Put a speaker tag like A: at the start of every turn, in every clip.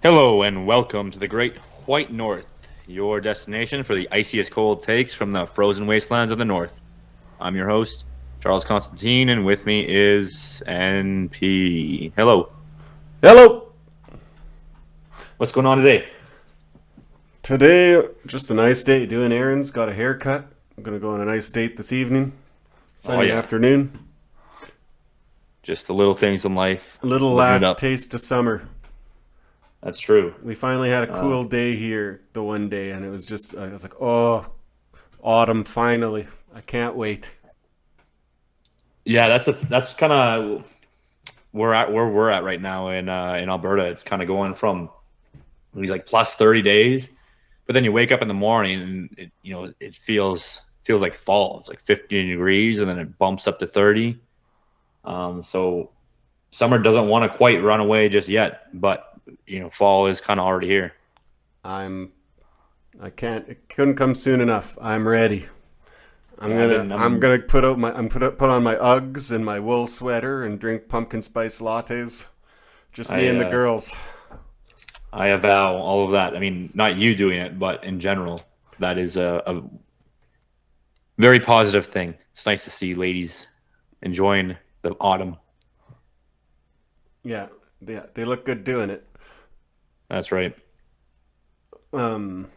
A: Hello and welcome to the Great White North, your destination for the iciest cold takes from the frozen wastelands of the North. I'm your host, Charles Constantine, and with me is NP. Hello.
B: Hello!
A: What's going on today?
B: Today, just a nice day doing errands, got a haircut. I'm gonna go on a nice date this evening.
A: Oh
B: Sunny
A: yeah,
B: afternoon.
A: just the little things in life,
B: A little
A: living it
B: last
A: up.
B: taste of summer.
A: That's true.
B: We finally had a
A: Uh,
B: cool day here the one day, and it was just, I was like, oh, autumn finally. I can't wait.
A: yeah, that's kind of where we're at right now in Alberta. It's kind of going from these like plus 30 days. But then you wake up in the morning and it feels like fall. It's like 15 degrees and then it bumps up to 30. So summer doesn't want to quite run away just yet, but fall is kind of already here.
B: I'm, I can't, it couldn't come soon enough. I'm ready.
A: Yeah, I've been
B: I'm gonna put on my Uggs and my wool sweater and drink pumpkin spice lattes. Just me
A: I
B: and the girls.
A: I avow all of that. I mean, not you doing it, but in general, that is a very positive thing. It's nice to see ladies enjoying the autumn.
B: Yeah, they look good doing it.
A: That's right.
B: Um,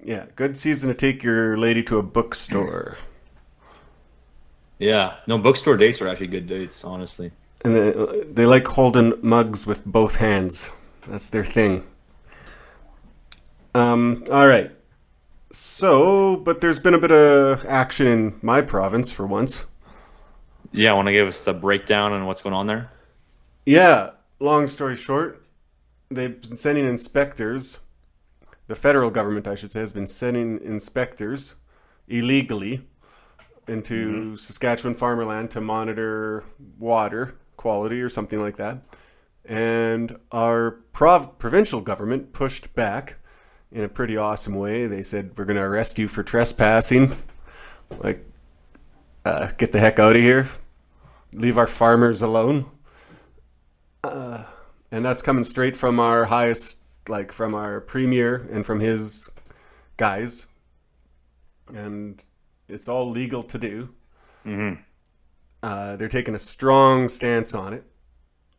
B: yeah, good season to take your lady to a bookstore.
A: Yeah, no, bookstore dates are actually good dates, honestly.
B: And they like holding mugs with both hands. That's their thing. All right. So, but there's been a bit of action in my province for once.
A: Yeah, want to give us the breakdown on what's going on there?
B: Yeah, long story short, they've been sending inspectors. The federal government, I should say, has been sending inspectors illegally
A: Hmm.
B: into Saskatchewan farmerland to monitor water quality or something like that. And our provincial government pushed back in a pretty awesome way. They said, we're going to arrest you for trespassing. Like, get the heck out of here. Leave our farmers alone. And that's coming straight from our highest, like from our premier and from his guys. And it's all legal to do.
A: Hmm.
B: They're taking a strong stance on it.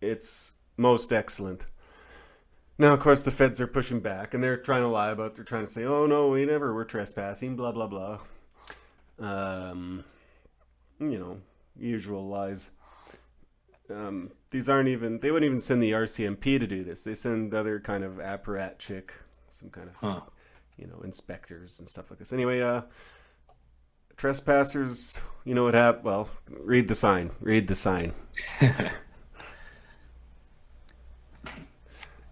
B: It's most excellent. Now, of course, the feds are pushing back, and they're trying to lie about. They're trying to say, "Oh no, we never were trespassing." Blah blah blah. Um, you know, usual lies. These aren't even. They wouldn't even send the RCMP to do this. They send other kind of apparatchik, some kind of
A: Huh.
B: inspectors and stuff like this. Anyway, trespassers. You know what happened? Well, read the sign. Read the sign.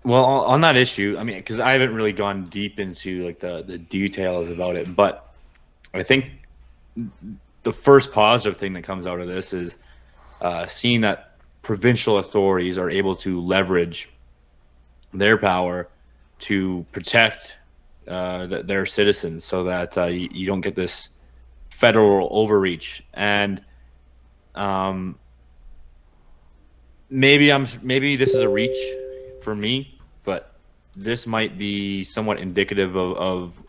A: Well, on that issue, I mean, because I haven't really gone deep into like the details about it, but I think the first positive thing that comes out of this is seeing that provincial authorities are able to leverage their power to protect their citizens, so that you don't get this federal overreach. And um, maybe this is a reach for me, but this might be somewhat indicative of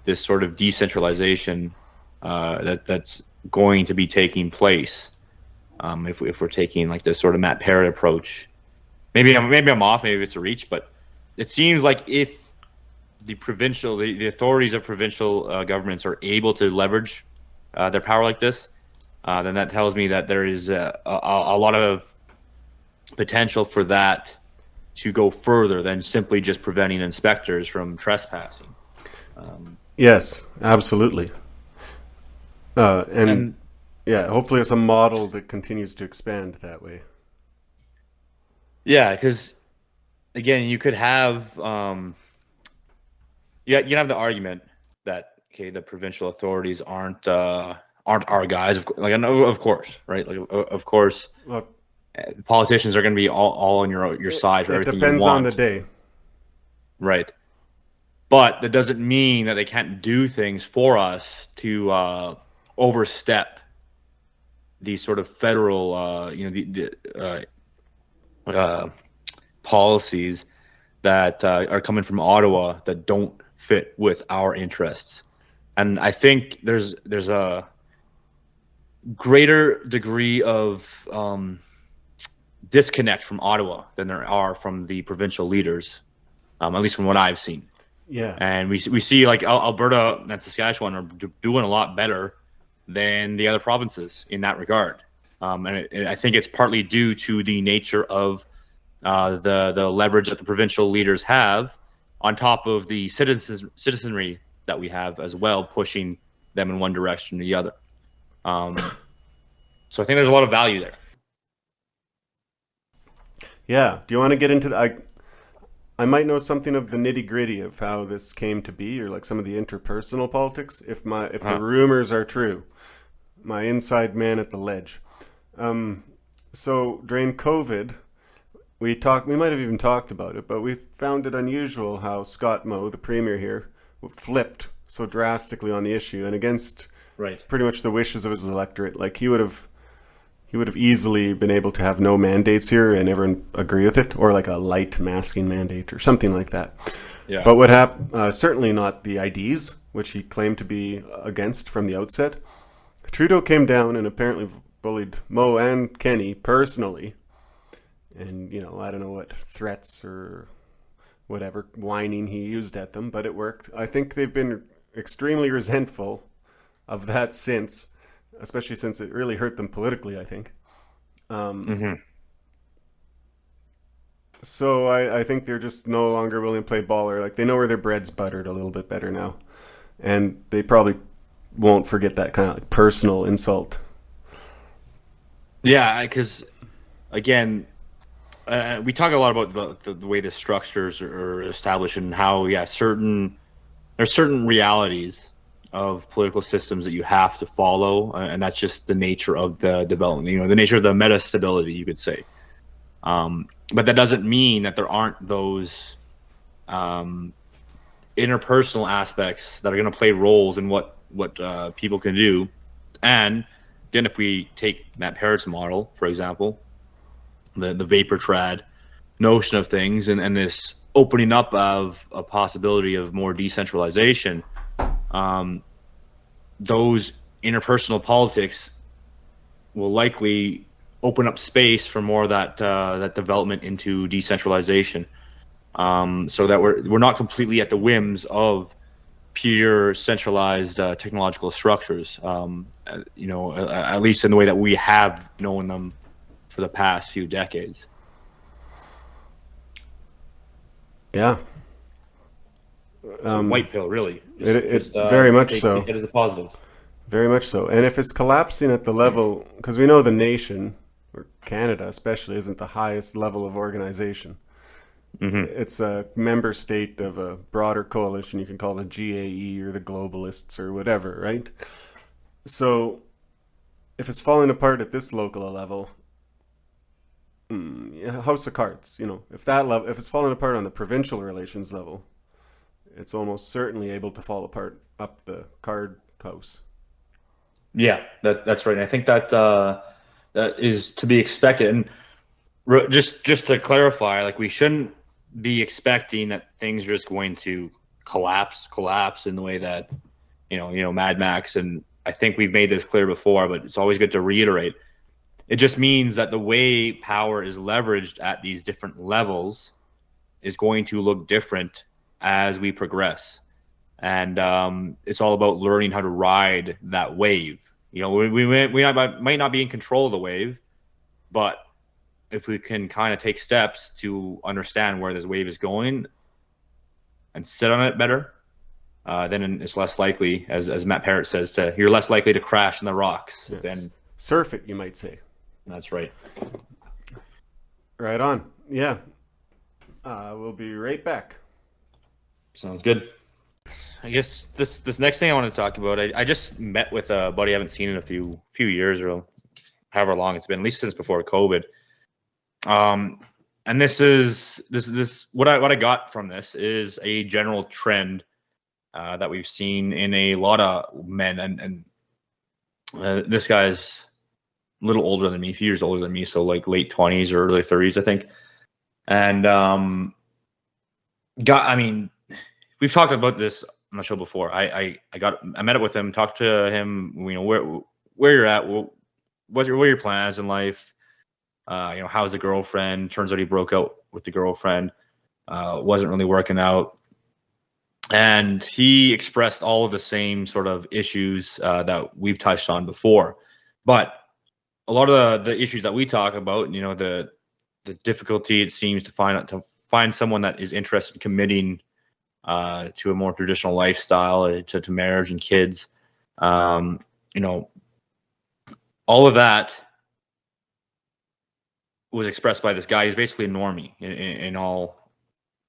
A: this sort of decentralization that's going to be taking place. If we're taking like this sort of Matt Parrott approach, maybe I'm off. Maybe it's a reach, but it seems like if the authorities of provincial governments are able to leverage their power like this, then that tells me that there is a lot of potential for that to go further than simply just preventing inspectors from trespassing. Um,
B: Yes, absolutely. And
A: and
B: yeah, hopefully it's a model that continues to expand that way.
A: yeah, because again, you could have yeah, you have the argument that okay, the provincial authorities aren't our guys. Like, I know, of course, right? Like, of course,
B: Well,
A: politicians are going to be all on your side for
B: it
A: everything you
B: depends on the
A: want,
B: day.
A: right? But that doesn't mean that they can't do things for us to overstep these sort of federal, the policies that are coming from Ottawa that don't fit with our interests. And I think there's a greater degree of disconnect from Ottawa than there are from the provincial leaders, at least from what I've seen.
B: Yeah.
A: And we see like Alberta and Saskatchewan are doing a lot better than the other provinces in that regard. And I think it's partly due to the nature of the leverage that the provincial leaders have, on top of the citizenry that we have as well, pushing them in one direction or the other. So I think there's a lot of value there.
B: Yeah. Do you want to get into I might know something of the nitty gritty of how this came to be, or like some of the interpersonal politics, if the rumors are true. My inside man at the ledge. So during COVID, we might have even talked about it, but we found it unusual how Scott Moe, the premier here, flipped so drastically on the issue and against pretty much the wishes of his electorate. Like he would have easily been able to have no mandates here and everyone agree with it, or like a light masking mandate or something like that.
A: Yeah.
B: But what happened? Certainly not the IDs, which he claimed to be against from the outset. Trudeau came down and apparently bullied Moe and Kenny personally. And, I don't know what threats or whatever whining he used at them, but it worked. I think they've been extremely resentful of that since, especially since it really hurt them politically, I think. So I think they're just no longer willing to play baller. Like, they know where their bread's buttered a little bit better now. And they probably won't forget that kind of like personal insult.
A: Yeah, because, again, we talk a lot about the way the structures are established and how, there's certain realities of political systems that you have to follow, and that's just the nature of the development, the nature of the meta-stability, you could say. But that doesn't mean that there aren't those interpersonal aspects that are going to play roles in what people can do. And again, if we take Matt Parrott's model, for example, the vapor trad notion of things and this opening up of a possibility of more decentralization, those interpersonal politics will likely open up space for more of that development into decentralization, so that we're not completely at the whims of pure centralized technological structures, at least in the way that we have known them for the past few decades.
B: Yeah.
A: White pill, really.
B: Very much so.
A: It is a positive.
B: Very much so. And if it's collapsing at the level, because we know the nation, or Canada especially, isn't the highest level of organization. It's a member state of a broader coalition. You can call it GAE or the globalists or whatever, right? So if it's falling apart at this local level, house of cards, if it's falling apart on the provincial relations level, it's almost certainly able to fall apart up the card house.
A: Yeah, that's right. And I think that that is to be expected. And just to clarify, like, we shouldn't be expecting that things are just going to collapse in the way that Mad Max. And I think we've made this clear before, but it's always good to reiterate. It just means that the way power is leveraged at these different levels is going to look different as we progress. And it's all about learning how to ride that wave. We might not be in control of the wave, but if we can kind of take steps to understand where this wave is going and sit on it better, then it's less likely, as Matt Parrott says, you're less likely to crash in the rocks.
B: Yes.
A: Then
B: surf it, you might say.
A: That's right.
B: Right on. Yeah. We'll be right back.
A: Sounds good. I guess this next thing I want to talk about, I just met with a buddy I haven't seen in a few years, or however long it's been, at least since before COVID. And this what I got from this is a general trend that we've seen in a lot of men, and this guy's a little older than me, a few years older than me, so like late 20s or early 30s, I think. And I mean, we've talked about this on the show before. I met up with him, talked to him. You know where you're at. What are your plans in life? How's the girlfriend? Turns out he broke out with the girlfriend. Wasn't really working out, and he expressed all of the same sort of issues that we've touched on before. But a lot of the issues that we talk about, the difficulty it seems to find someone that is interested in committing to a more traditional lifestyle, to marriage and kids. Um, you know, all of that was expressed by this guy. He's basically a normie in all,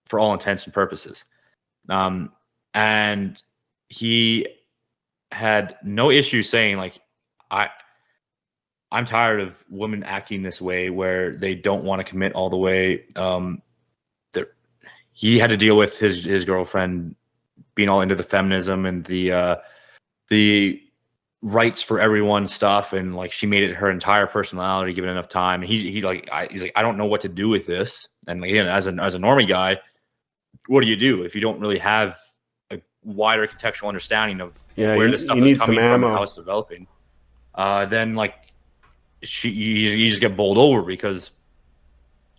A: for all intents and purposes. Um, and he had no issue saying like, I I'm tired of women acting this way where they don't want to commit all the way. There, he had to deal with his girlfriend being all into the feminism and the rights for everyone stuff, and like she made it her entire personality given enough time. And he's like, I don't know what to do with this. And again, as a normie guy, what do you do if you don't really have a wider contextual understanding of
B: Yeah,
A: where this
B: you
A: stuff is
B: need some
A: coming from and how
B: ammo.
A: it's developing? Then like you just get bowled over because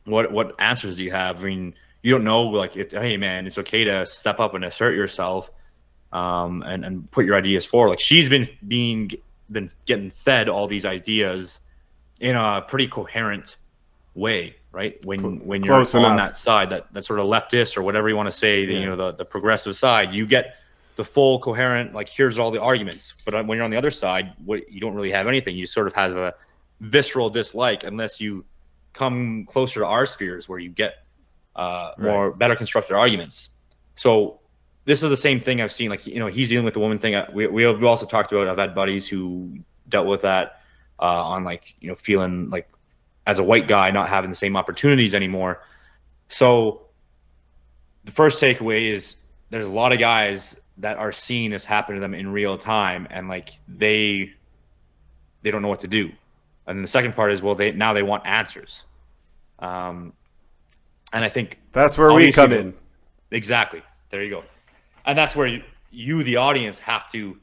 A: what answers do you have? I mean, you don't know. Like, hey man, it's okay to step up and assert yourself, and put your ideas forward. Like she's been getting fed all these ideas in a pretty coherent way, right? When you're
B: Close
A: on
B: enough.
A: that side, that sort of leftist or whatever you want to say,
B: Yeah.
A: the progressive side, you get the full coherent, like here's all the arguments. But when you're on the other side, you don't really have anything. You sort of have a visceral dislike unless you come closer to our spheres where you get
B: Right.
A: more better constructed arguments. So this is the same thing I've seen. Like, he's dealing with the woman thing. We've also talked about. I've had buddies who dealt with that on like feeling like as a white guy not having the same opportunities anymore. So the first takeaway is there's a lot of guys that are seeing this happen to them in real time, and like they don't know what to do. And then the second part is, well, they want answers. Um, and I think
B: That's where we
A: obviously
B: come in.
A: exactly, there you go. And that's where you, the audience, have to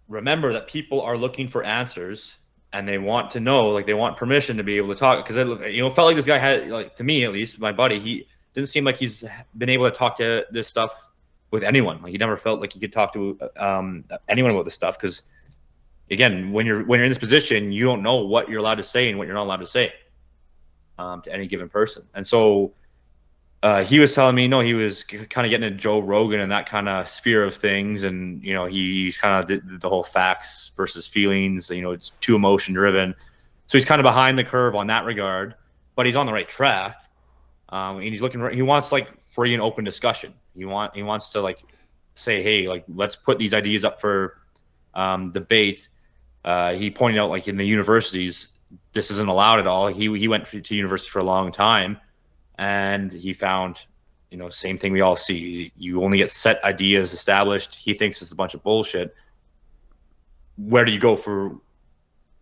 A: remember that people are looking for answers and they want to know, like they want permission to be able to talk. Because it felt like this guy had, like, to me at least, my buddy, he didn't seem like he's been able to talk to this stuff with anyone. Like he never felt like he could talk to anyone about this stuff because again, when you're in this position, you don't know what you're allowed to say and what you're not allowed to say to any given person. And so he was telling me, no, he was kind of getting into Joe Rogan and that kind of sphere of things, and he's kind of did the whole facts versus feelings. It's too emotion driven, so he's kind of behind the curve on that regard, but he's on the right track. And he's looking. He wants like free and open discussion. He wants to like say, hey, like let's put these ideas up for debate. He pointed out like in the universities, this isn't allowed at all. He went to university for a long time, and he found, same thing we all see. You only get set ideas established. He thinks it's a bunch of bullshit. Where do you go for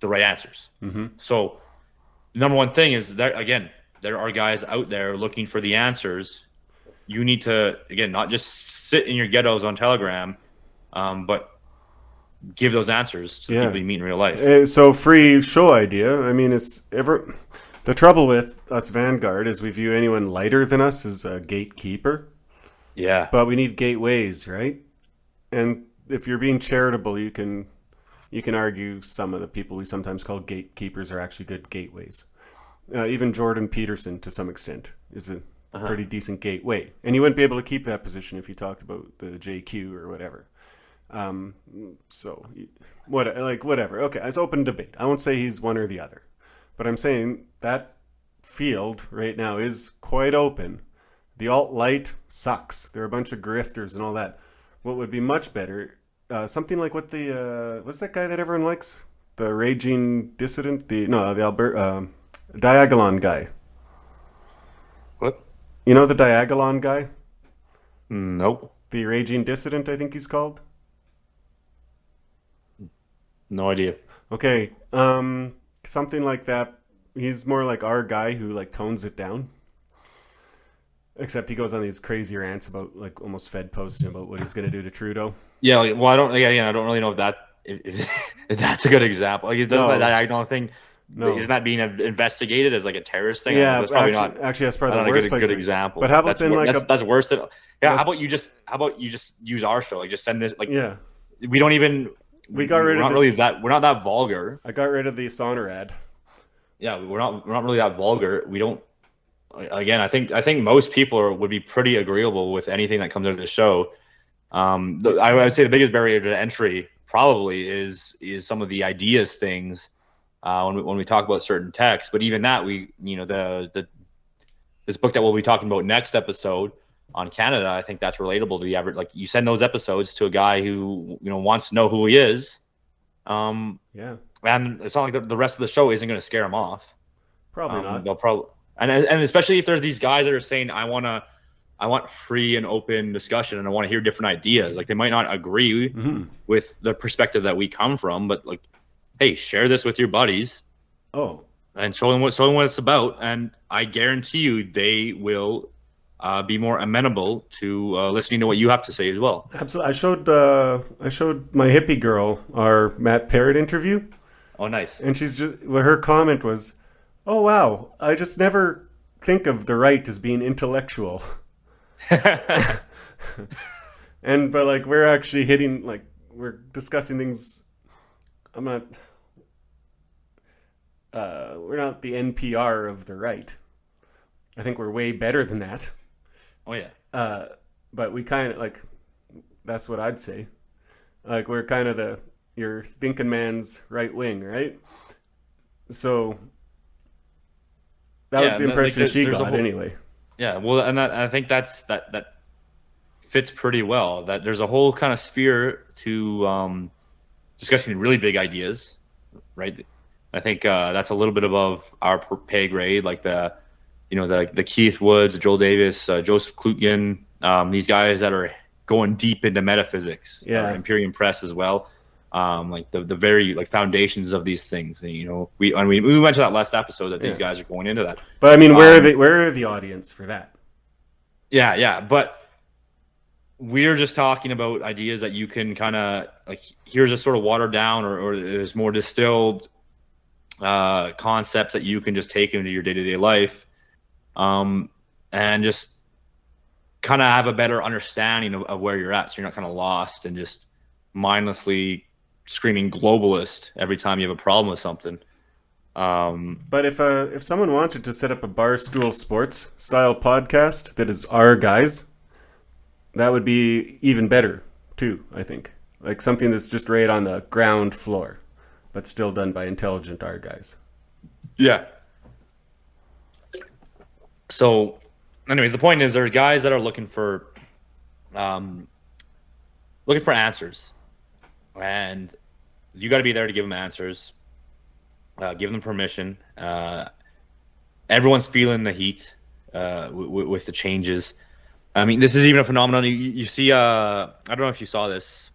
A: the right answers?
B: Mm-hmm.
A: So the number one thing is that, again, there are guys out there looking for the answers. You need to, again, not just sit in your ghettos on Telegram, but give those answers to the people you meet in real life.
B: So free show idea. I mean, it's ever the trouble with us Vanguard is we view anyone lighter than us as a gatekeeper.
A: Yeah.
B: But we need gateways, right? And if you're being charitable, you can argue some of the people we sometimes call gatekeepers are actually good gateways. Even Jordan Peterson, to some extent, is a pretty decent gateway. And you wouldn't be able to keep that position if you talked about the JQ or whatever. So, whatever. Okay, it's open debate. I won't say he's one or the other. But I'm saying that field right now is quite open. The alt-light sucks. They're a bunch of grifters and all that. What would be much better, something like what what's that guy that everyone likes? The raging dissident? The Diagolon guy.
A: What?
B: You know the Diagolon guy?
A: Nope.
B: The raging dissident, I think he's called.
A: No idea.
B: Okay, something like that. He's more like our guy who like tones it down. Except he goes on these crazy rants about like almost Fed posting about what he's going to do to Trudeau.
A: Yeah, like, well, I don't. Yeah, again, I don't really know if that's a good example. Like, it doesn't.
B: No,
A: I don't think
B: no.
A: isn't that being investigated as like a terrorist thing? I don't know.
B: Yeah,
A: That's probably not.
B: actually, that's probably
A: Not
B: the
A: a
B: worst
A: good
B: place.
A: example.
B: But how about then like
A: that's worse than. Yeah,
B: that's,
A: how about you just use our show? Like, just send this. Like,
B: yeah,
A: we don't even.
B: we got rid
A: We're
B: of
A: not
B: this.
A: really that. We're not that vulgar.
B: I got rid of the Sonner ad.
A: Yeah, we're not. We're not really that vulgar. We don't. Again, I think most people would be pretty agreeable with anything that comes out of the show. I would say the biggest barrier to entry probably is some of the ideas things when we talk about certain texts. But even that, this book that we'll be talking about next episode on Canada, I think that's relatable to the average. Like, you send those episodes to a guy who wants to know who he is.
B: Yeah,
A: and it's not like the rest of the show isn't going to scare him off.
B: probably not.
A: They'll probably and especially if there's these guys that are saying, I want free and open discussion, and I want to hear different ideas. Like, they might not agree with the perspective that we come from, but like, hey, share this with your buddies.
B: Oh,
A: and show them what it's about, and I guarantee you they will be more amenable to listening to what you have to say as well.
B: absolutely. I showed my hippie girl our Matt Parrott interview.
A: Oh, nice.
B: And her comment was, "Oh wow, I just never think of the right as being intellectual." But like, we're actually we're discussing things. We're not the NPR of the right. I think we're way better than that.
A: Oh yeah.
B: But we kind of like, that's what I'd say. Like, we're kind of your thinking man's right wing, right? So that was the impression she got anyway.
A: Yeah, well, and I think that fits pretty well. That there's a whole kind of sphere to discussing really big ideas, right? I think that's a little bit above our pay grade, like the Keith Woods, Joel Davis, Joseph Klutgen, these guys that are going deep into metaphysics.
B: Yeah,
A: Imperium Press as well. Like the very like foundations of these things. And, we mentioned that last episode that these guys are going into that.
B: But I mean, where are the audience for that?
A: Yeah, but we're just talking about ideas that you can kind of like. Here's a sort of watered down or there's more distilled concepts that you can just take into your day-to-day life, and just kind of have a better understanding of where you're at, so you're not kind of lost and just mindlessly screaming globalist every time you have a problem with something.
B: But if someone wanted to set up a Barstool Sports style podcast that is our guys, that would be even better too, I think. Like, something that's just right on the ground floor, but still done by intelligent our guys.
A: Yeah. So, anyways, the point is, there are guys that are looking for answers, and you got to be there to give them answers, give them permission. Everyone's feeling the heat with the changes. I mean, this is even a phenomenon. You see, I don't know if you saw this.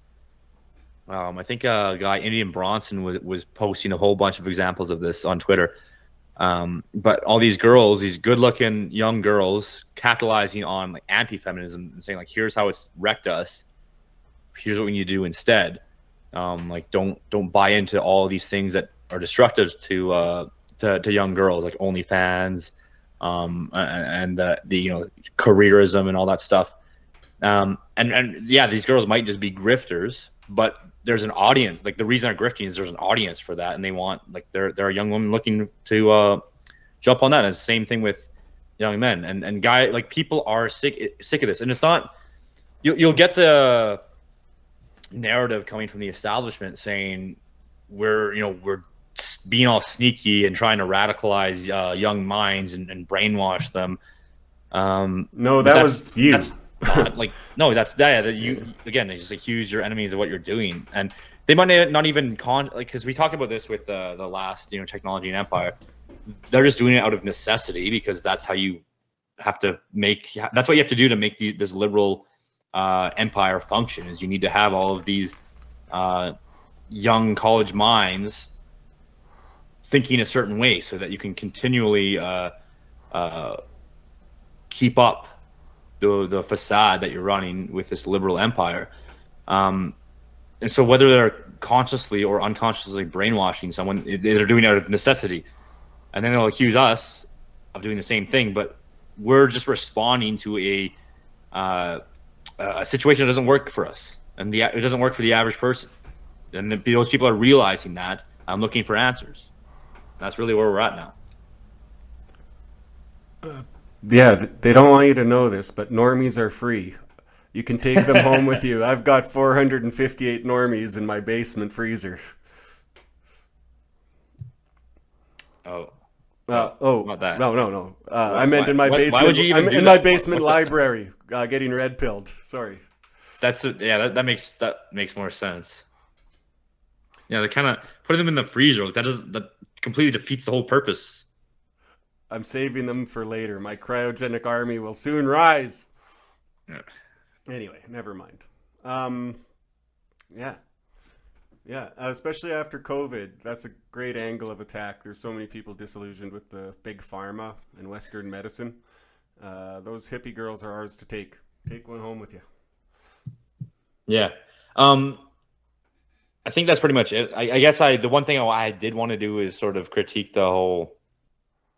A: I think a guy, Indian Bronson, was posting a whole bunch of examples of this on Twitter. But all these girls, these good-looking young girls, capitalizing on like anti-feminism and saying, like, here's how it's wrecked us. Here's what we need to do instead. Like, don't buy into all these things that are destructive to young girls, like OnlyFans, and the careerism and all that stuff. And yeah, these girls might just be grifters, but there's an audience. Like, the reason they're grifting is there's an audience for that, and they want, like, there are young women looking to jump on that. And it's the same thing with young men and guy, like, people are sick of this. And it's not, you'll get the narrative coming from the establishment saying we're being all sneaky and trying to radicalize young minds and brainwash them.
B: No, that was you.
A: That's like, no, that you again. They just accuse your enemies of what you're doing, and they might not even because we talked about this with the last technology and empire. They're just doing it out of necessity because that's how you have to make. That's what you have to do to make this liberal empire function. Is you need to have all of these young college minds thinking a certain way so that you can continually keep up the facade that you're running with this liberal empire. And so whether they're consciously or unconsciously brainwashing someone, they're doing it out of necessity. And then they'll accuse us of doing the same thing, but we're just responding to a situation that doesn't work for us, and it doesn't work for the average person. And those people are realizing that. I'm looking for answers. That's really where we're at now.
B: Yeah, they don't want you to know this, but normies are free. You can take them home with you. I've got 458 normies in my basement freezer.
A: Oh.
B: Not
A: that.
B: No. I meant in my basement.
A: Why would you even do
B: in
A: that?
B: my basement library, getting red pilled. Sorry.
A: That makes more sense. Yeah, they kind of putting them in the freezer. That completely defeats the whole purpose.
B: I'm saving them for later. My cryogenic army will soon rise.
A: Yeah.
B: Anyway, never mind. Yeah. Especially after COVID, that's a great angle of attack. There's so many people disillusioned with the big pharma and Western medicine. Those hippie girls are ours to take. Take one home with you.
A: Yeah. I think that's pretty much it. I guess the one thing I did want to do is sort of critique the whole,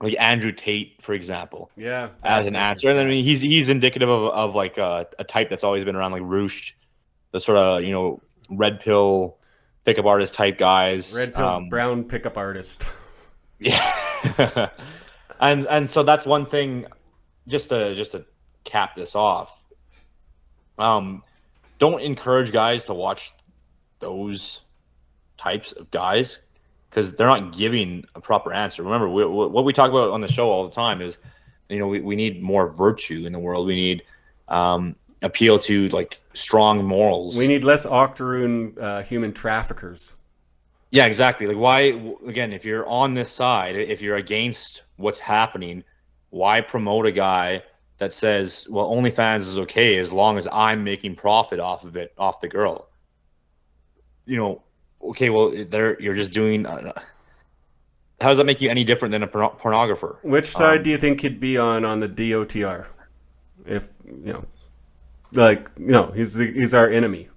A: like Andrew Tate, for example.
B: Yeah.
A: As an answer. And I mean, he's indicative of like a type that's always been around, like Roosh, the sort of, red pill pickup artist type guys.
B: Red pill brown pickup artist.
A: Yeah. and so that's one thing, just to cap this off. Don't encourage guys to watch those types of guys, because they're not giving a proper answer. Remember, what we talk about on the show all the time is, we need more virtue in the world. We need appeal to like strong morals.
B: We need less octoroon human traffickers.
A: Yeah, exactly. Like, why, again, if you're on this side, if you're against what's happening, why promote a guy that says, well, OnlyFans is okay as long as I'm making profit off of it, off the girl? Okay, well, you're just doing. How does that make you any different than a pornographer?
B: Which side do you think he'd be on the DOTR? If he's our enemy.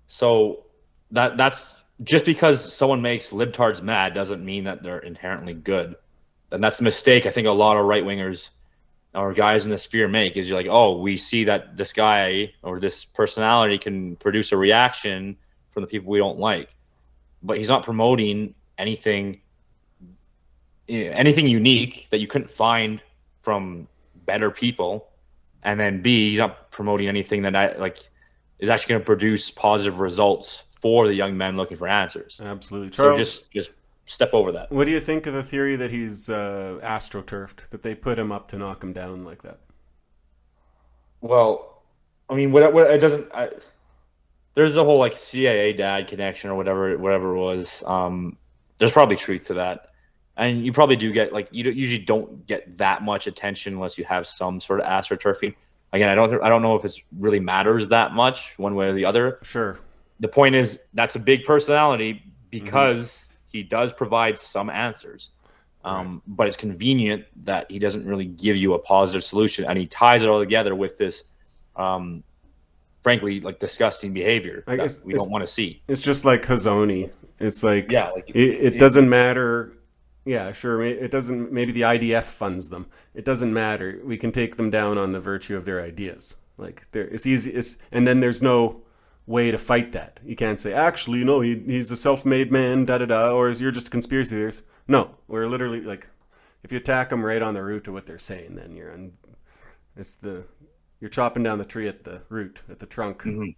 A: So that's just because someone makes libtards mad doesn't mean that they're inherently good. And that's the mistake I think a lot of right wingers or guys in the sphere make, is you're like, oh, we see that this guy or this personality can produce a reaction from the people we don't like, but he's not promoting anything unique that you couldn't find from better people. And then B, he's not promoting anything that is actually going to produce positive results for the young men looking for answers.
B: Absolutely. Charles,
A: so just step over that.
B: What do you think of the theory that he's astroturfed, that they put him up to knock him down like that?
A: Well, I mean, what it doesn't. There's a whole like CIA dad connection or whatever it was. There's probably truth to that, and you probably do get, like, you usually don't get that much attention unless you have some sort of astroturfing. Again, I don't know if it really matters that much one way or the other.
B: Sure.
A: The point is, that's a big personality because he does provide some answers, but it's convenient that he doesn't really give you a positive solution, and he ties it all together with this. Frankly, like, disgusting behavior that we don't want to see.
B: It's just like Hazoni. It's like,
A: yeah, like
B: it doesn't matter. Yeah, sure. It doesn't. Maybe the IDF funds them. It doesn't matter. We can take them down on the virtue of their ideas. Like, it's easy. And then there's no way to fight that. You can't say, actually, no, he's a self-made man, or you're just a conspiracy theorist. No, we're literally, like, if you attack them right on the root of what they're saying, then you're chopping down the tree at the root, at the trunk.
A: Mm-hmm.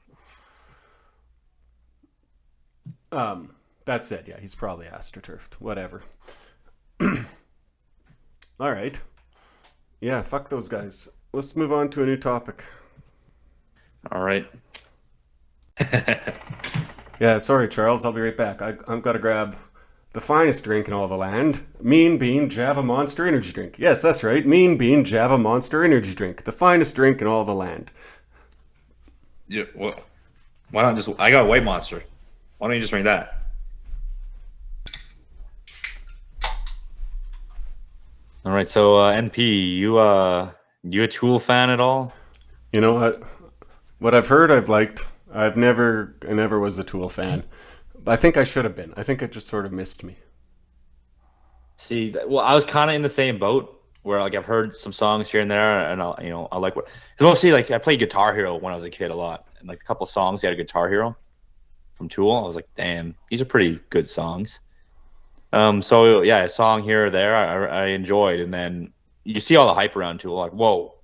B: That said, yeah, he's probably astroturfed. Whatever. All right. Yeah, fuck those guys. Let's move on to a new topic.
A: All right.
B: Yeah, sorry, Charles. I'll be right back. I've got to grab the finest drink in all the land. Mean Bean Java Monster Energy Drink. Yes, that's right. Mean Bean Java Monster Energy Drink. The finest drink in all the land.
A: Yeah, well, why not just... I got a White Monster. Why don't you just drink that? All right, so NP, You a Tool fan at all?
B: You know what I've heard, I've liked. I never was a Tool fan. I think I should have been. I think it just sort of missed me.
A: See, well, I was kind of in the same boat where like I've heard some songs here and there, and I like what. 'Cause mostly like I played Guitar Hero when I was a kid a lot, and like a couple songs they had a Guitar Hero from Tool. I was like, damn, these are pretty good songs. So yeah, a song here or there I enjoyed, and then you see all the hype around Tool, like whoa,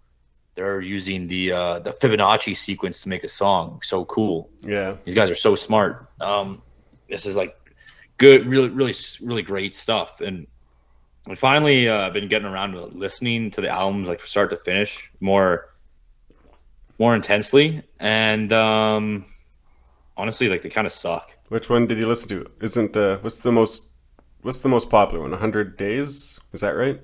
A: they're using the Fibonacci sequence to make a song, so cool.
B: Yeah.
A: These guys are so smart. This is like good, really, really, really great stuff, and I finally been getting around to listening to the albums like from start to finish more intensely, and honestly, like they kind of suck.
B: Which one did you listen to? Isn't what's the most popular one? 100 Days? Is that right?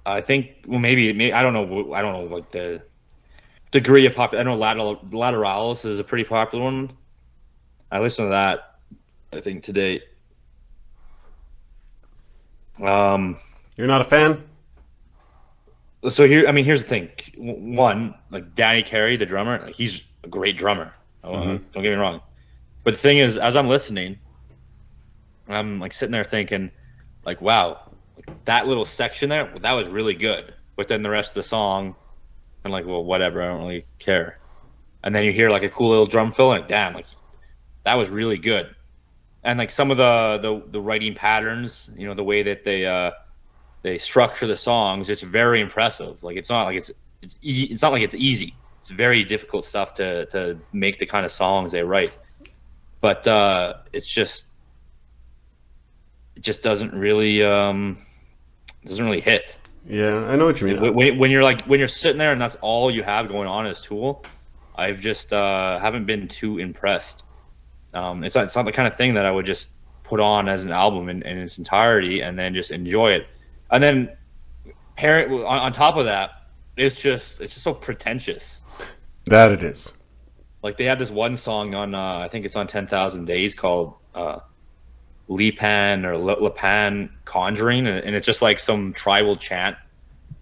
A: I think well maybe I don't know like the degree of popular. I know Lateralis is a pretty popular one. I listened to that I think to date.
B: You're not a fan?
A: So here, I mean, here's the thing. One, like Danny Carey, the drummer, like he's a great drummer. Don't get me wrong. But the thing is, as I'm listening, I'm like sitting there thinking, like, wow, that little section there, that was really good. But then the rest of the song, I'm like, well, whatever, I don't really care. And then you hear like a cool little drum fill, and damn, like that was really good. And like some of the writing patterns, you know, the way that they structure the songs, it's very impressive. Like it's not like it's not like it's easy. It's very difficult stuff to make the kind of songs they write. But it just doesn't really hit.
B: Yeah, I know what you mean.
A: When you're sitting there and that's all you have going on as Tool, I've just haven't been too impressed. It's not the kind of thing that I would just put on as an album in its entirety and then just enjoy it. And then on top of that, it's just so pretentious.
B: That it is.
A: Like they have this one song on I think it's on 10,000 Days called Lipan or Lipan Conjuring, and it's just like some tribal chant,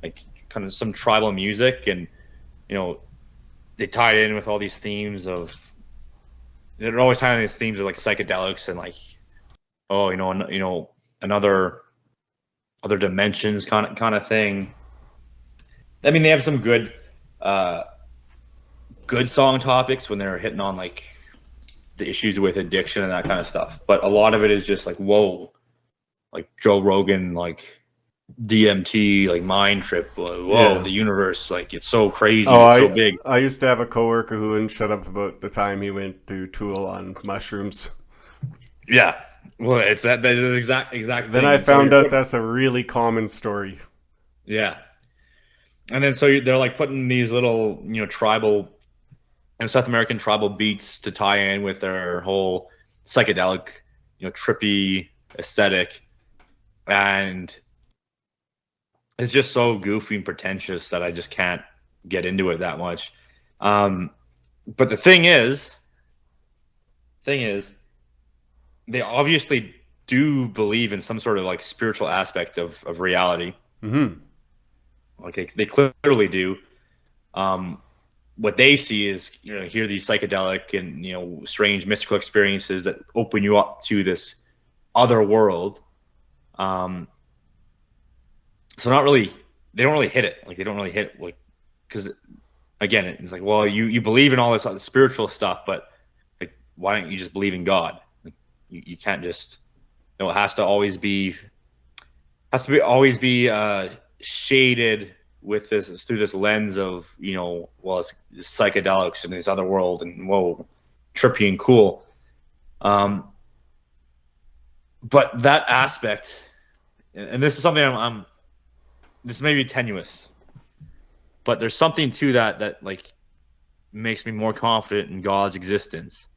A: like kind of some tribal music, and you know they tie it in with all these themes of. They're always tying these themes of like psychedelics and like, oh, another other dimensions kind of thing. I mean, they have some good song topics when they're hitting on like the issues with addiction and that kind of stuff. But a lot of it is just like, whoa, like Joe Rogan, like DMT, like mind trip. Whoa, yeah. The universe, like it's so crazy, it's so big.
B: I used to have a coworker who wouldn't shut up about the time he went to Tool on mushrooms.
A: Yeah, well, it's that is exact.
B: Then
A: thing.
B: I found out that's a really common story.
A: Yeah, and then so they're like putting these little, tribal and South American tribal beats to tie in with their whole psychedelic, trippy aesthetic, and it's just so goofy and pretentious that I just can't get into it that much. But the thing is, they obviously do believe in some sort of like spiritual aspect of reality.
B: Mm-hmm.
A: Like they clearly do. What they see is, hear these psychedelic and, strange mystical experiences that open you up to this other world. So they don't really hit it. Like they don't really hit like, because again, it's like, well, you believe in all this other spiritual stuff, but like, why don't you just believe in God? Like, you can't just, it has to always be shaded with through this lens of, well, it's psychedelics and this other world and whoa, trippy and cool. But that aspect, and this is something this may be tenuous, but there's something to that like makes me more confident in God's existence.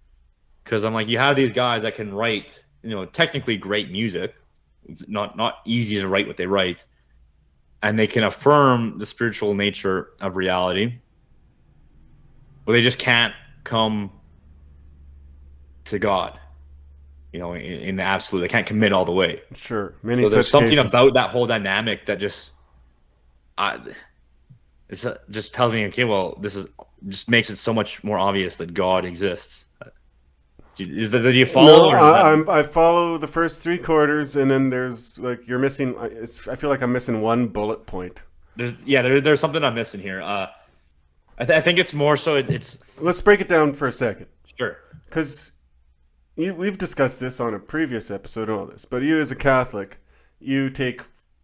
A: Because I'm like, you have these guys that can write, technically great music. It's not easy to write what they write, and they can affirm the spiritual nature of reality, but they just can't come to God. In the absolute, they can't commit all the way.
B: Sure,
A: so there's something about that whole dynamic that just, just tells me, okay, well, this is just makes it so much more obvious that God exists. Do you follow,
B: No,
A: or is that
B: I follow the first three quarters, and then there's like you're missing. I feel like I'm missing one bullet point.
A: there's something I'm missing here? I think it's more so it's
B: Let's break it down for a second,
A: sure.
B: because we've discussed this on a previous episode and all this. But you, as a Catholic, you take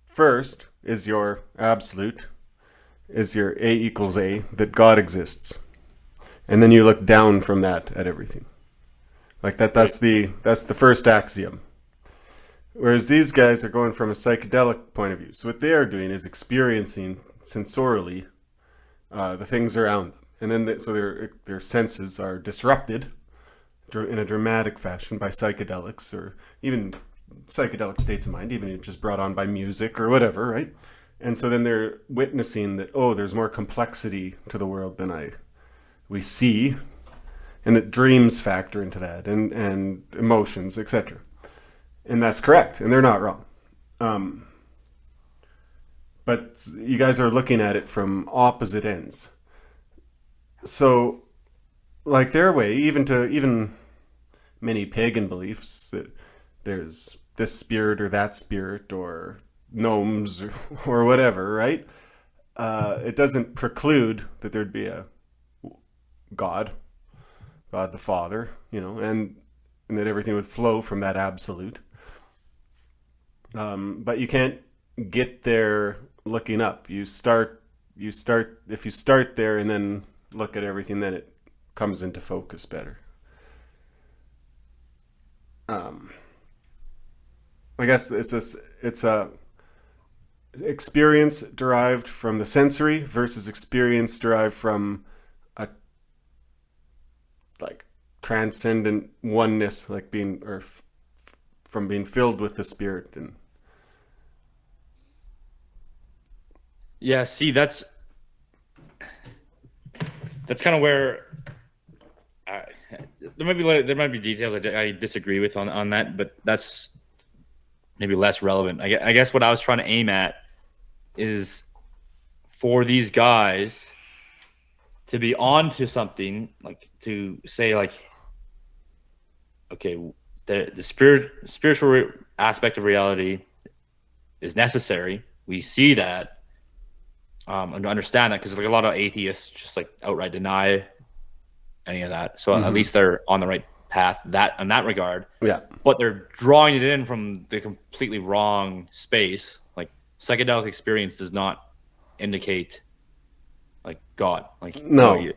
B: first is your absolute, is your A equals A, that God exists, and then you look down from that at everything. Like that. That's the first axiom. Whereas these guys are going from a psychedelic point of view. So what they are doing is experiencing sensorially the things around them, and then so their senses are disrupted in a dramatic fashion by psychedelics, or even psychedelic states of mind, even just brought on by music or whatever, right? And so then they're witnessing that, oh, there's more complexity to the world than we see, and that dreams factor into that, and emotions, etc. And that's correct, and they're not wrong. But you guys are looking at it from opposite ends. So, like their way, even many pagan beliefs that there's this spirit or that spirit or gnomes or whatever, right? It doesn't preclude that there'd be a God the Father, and that everything would flow from that absolute. But you can't get there looking up. If you start there and then look at everything, then it comes into focus better. I guess it's a experience derived from the sensory versus experience derived from a like transcendent oneness, like from being filled with the Spirit. And
A: Yeah, see, that's kind of where there might be details I disagree with on that, but that's maybe less relevant. I guess what I was trying to aim at is for these guys to be onto something, like to say, like, okay, the spiritual aspect of reality is necessary. We see that, and understand that, because like a lot of atheists just like outright deny any of that. So at least they're on the right path in that regard.
B: yeah,
A: But they're drawing it in from the completely wrong space. Like psychedelic experience does not indicate like God. Like
B: no.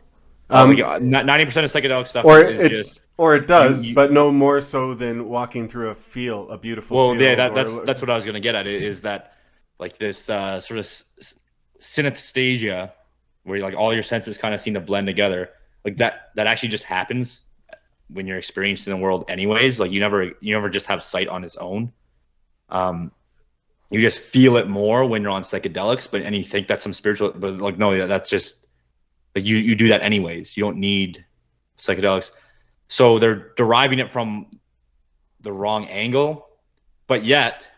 A: 90% of psychedelic stuff
B: or it does, but no more so than walking through a beautiful field.
A: Yeah, that's what I was going to get at, is that like this sort of synesthesia, where like all your senses kind of seem to blend together, like that actually just happens when you're experiencing the world anyways. Like you never just have sight on its own. You just feel it more when you're on psychedelics, and you think that's some spiritual, but like no, that's just like you do that anyways. You don't need psychedelics. So they're deriving it from the wrong angle, but yet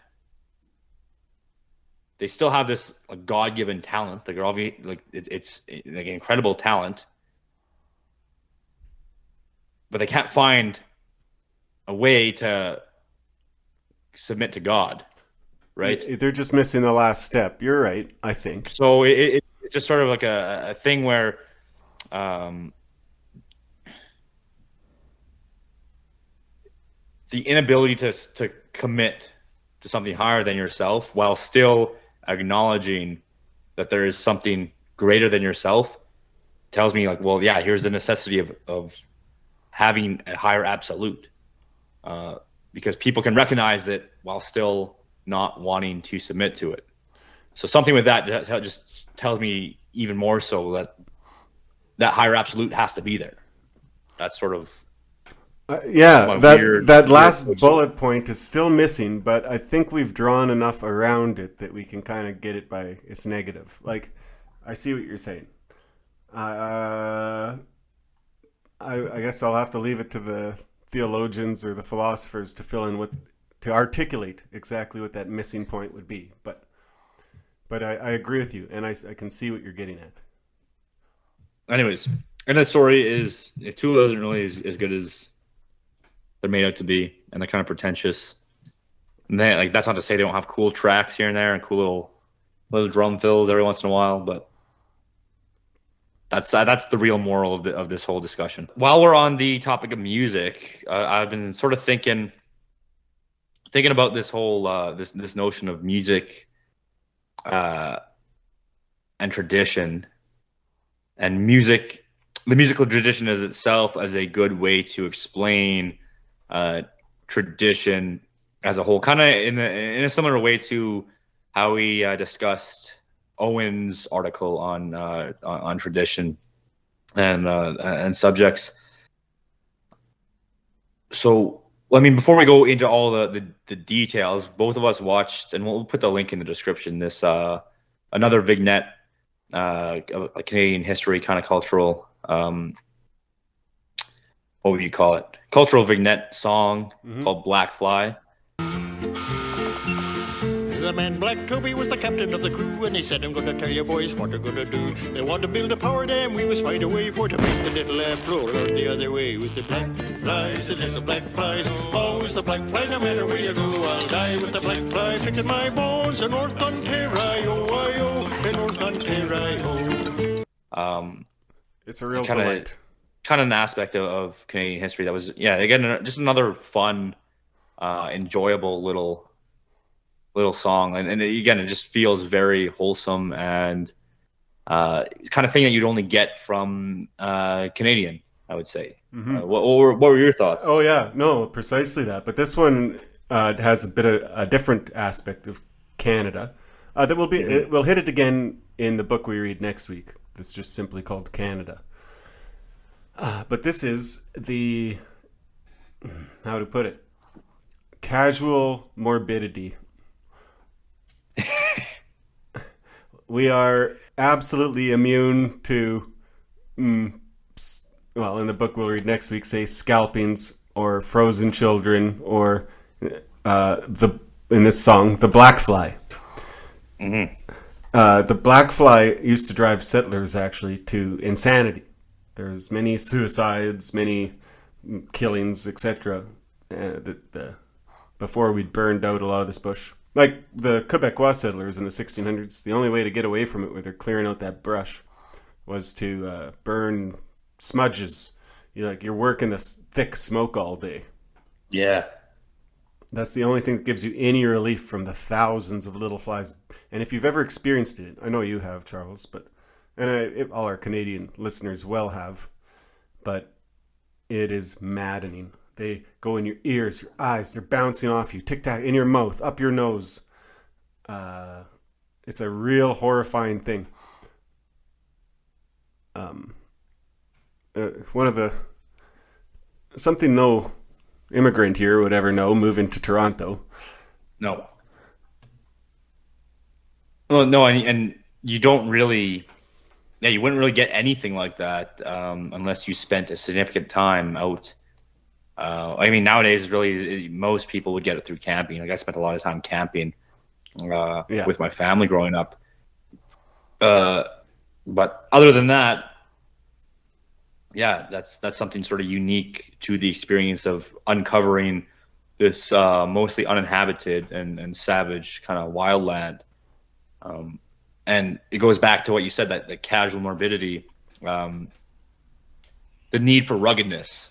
A: they still have this like God-given talent. Like they're obviously like it's like incredible talent, but they can't find a way to submit to God, right?
B: They're just missing the last step. You're right, I think.
A: So it's just sort of like a thing where the inability to commit to something higher than yourself while still acknowledging that there is something greater than yourself tells me, like, well, yeah, here's the necessity of having a higher absolute, because people can recognize it while still not wanting to submit to it. So something with that just tells me even more so that higher absolute has to be there. That's sort of
B: that last bullet point is still missing, but I think we've drawn enough around it that we can kind of get it by its negative. Like, I see what you're saying. I guess I'll have to leave it to the theologians or the philosophers to to articulate exactly what that missing point would be. But I agree with you, and I can see what you're getting at.
A: anyways, and the story is Tula isn't really as good as they're made out to be, and they're kind of pretentious. And they, like, that's not to say they don't have cool tracks here and there and cool little drum fills every once in a while, but that's the real moral of this whole discussion. While we're on the topic of music, I've been sort of thinking about this whole this notion of music and tradition, and the musical tradition as itself as a good way to explain tradition as a whole, kind of in a similar way to how we discussed Owen's article on tradition and subjects. So, I mean, before we go into all the details, both of us watched, and we'll put the link in the description, this another vignette, a Canadian history kind of cultural, what would you call it? Cultural vignette song called Black Fly.
C: The man Black Toby was the captain of the crew, and he said, I'm gonna tell you boys what they're gonna do. They want to build a power dam, we must find a way for to make the little lamp roll the other way. With the black flies, the little black flies, always the black fly, no matter where you go, I'll die with the black fly, picking my bones in North Ontario, in North Ontario.
B: It's a real delight.
A: Kind of an aspect of Canadian history that was, again, just another fun, enjoyable little song, and again, it just feels very wholesome and kind of thing that you'd only get from Canadian, I would say. What were your thoughts?
B: Oh yeah, no, precisely that. But this one has a bit of a different aspect of Canada that will be. We'll hit it again in the book we read next week. It's just simply called Canada. But this is the, how to put it, casual morbidity. We are absolutely immune to, well, in the book we'll read next week, say scalpings or frozen children, or in this song, the black fly. The black fly used to drive settlers actually to insanity. There's many suicides, many killings, etc. Before we'd burned out a lot of this bush. Like the Quebecois settlers in the 1600s, the only way to get away from it, where they're clearing out that brush, was to burn smudges. You're working this thick smoke all day.
A: Yeah.
B: That's the only thing that gives you any relief from the thousands of little flies. And if you've ever experienced it, I know you have, Charles, and all our Canadian listeners well have, but it is maddening. They go in your ears, your eyes, they're bouncing off you, tic-tac, in your mouth, up your nose. It's a real horrifying thing. Something no immigrant here would ever know, moving to Toronto.
A: No. Well, no, and you don't really, you wouldn't really get anything like that unless you spent a significant time out. I mean, nowadays, really, most people would get it through camping. Like, I spent a lot of time camping with my family growing up. But other than that, that's something sort of unique to the experience of uncovering this mostly uninhabited and savage kind of wild land. And it goes back to what you said, that the casual morbidity, the need for ruggedness.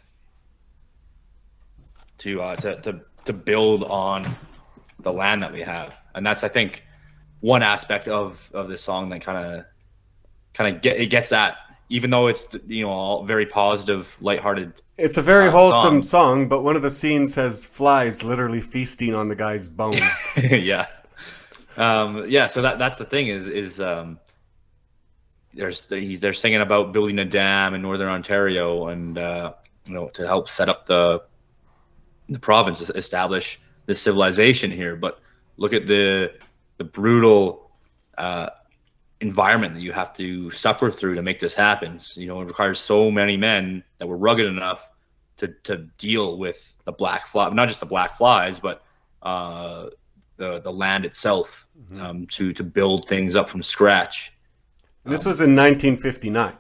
A: To build on the land that we have, and that's, I think, one aspect of this song that kind of gets at, even though it's all very positive, lighthearted.
B: It's a very wholesome song, but one of the scenes has flies literally feasting on the guy's bones.
A: Yeah. So that's the thing is they're singing about building a dam in Northern Ontario, and to help set up the province, establish the civilization here. But look at the brutal environment that you have to suffer through to make this happen. It requires so many men that were rugged enough to deal with the black fly, not just the black flies, but the land itself, to build things up from scratch.
B: And this was in 1959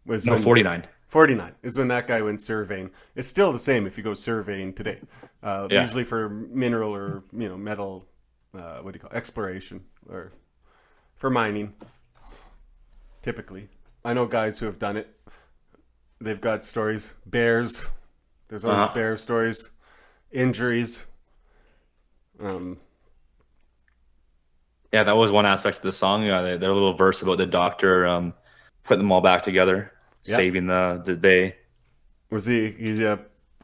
B: Was
A: No,
B: when
A: 49.
B: 49 is when that guy went surveying. It's still the same if you go surveying today.
A: Yeah.
B: Usually for mineral or metal, what do you call it? Exploration, or for mining. Typically, I know guys who have done it. They've got stories. Bears. There's always bear stories. Injuries.
A: Yeah, that was one aspect of the song. Their little verse about the doctor putting them all back together, saving the day.
B: Was he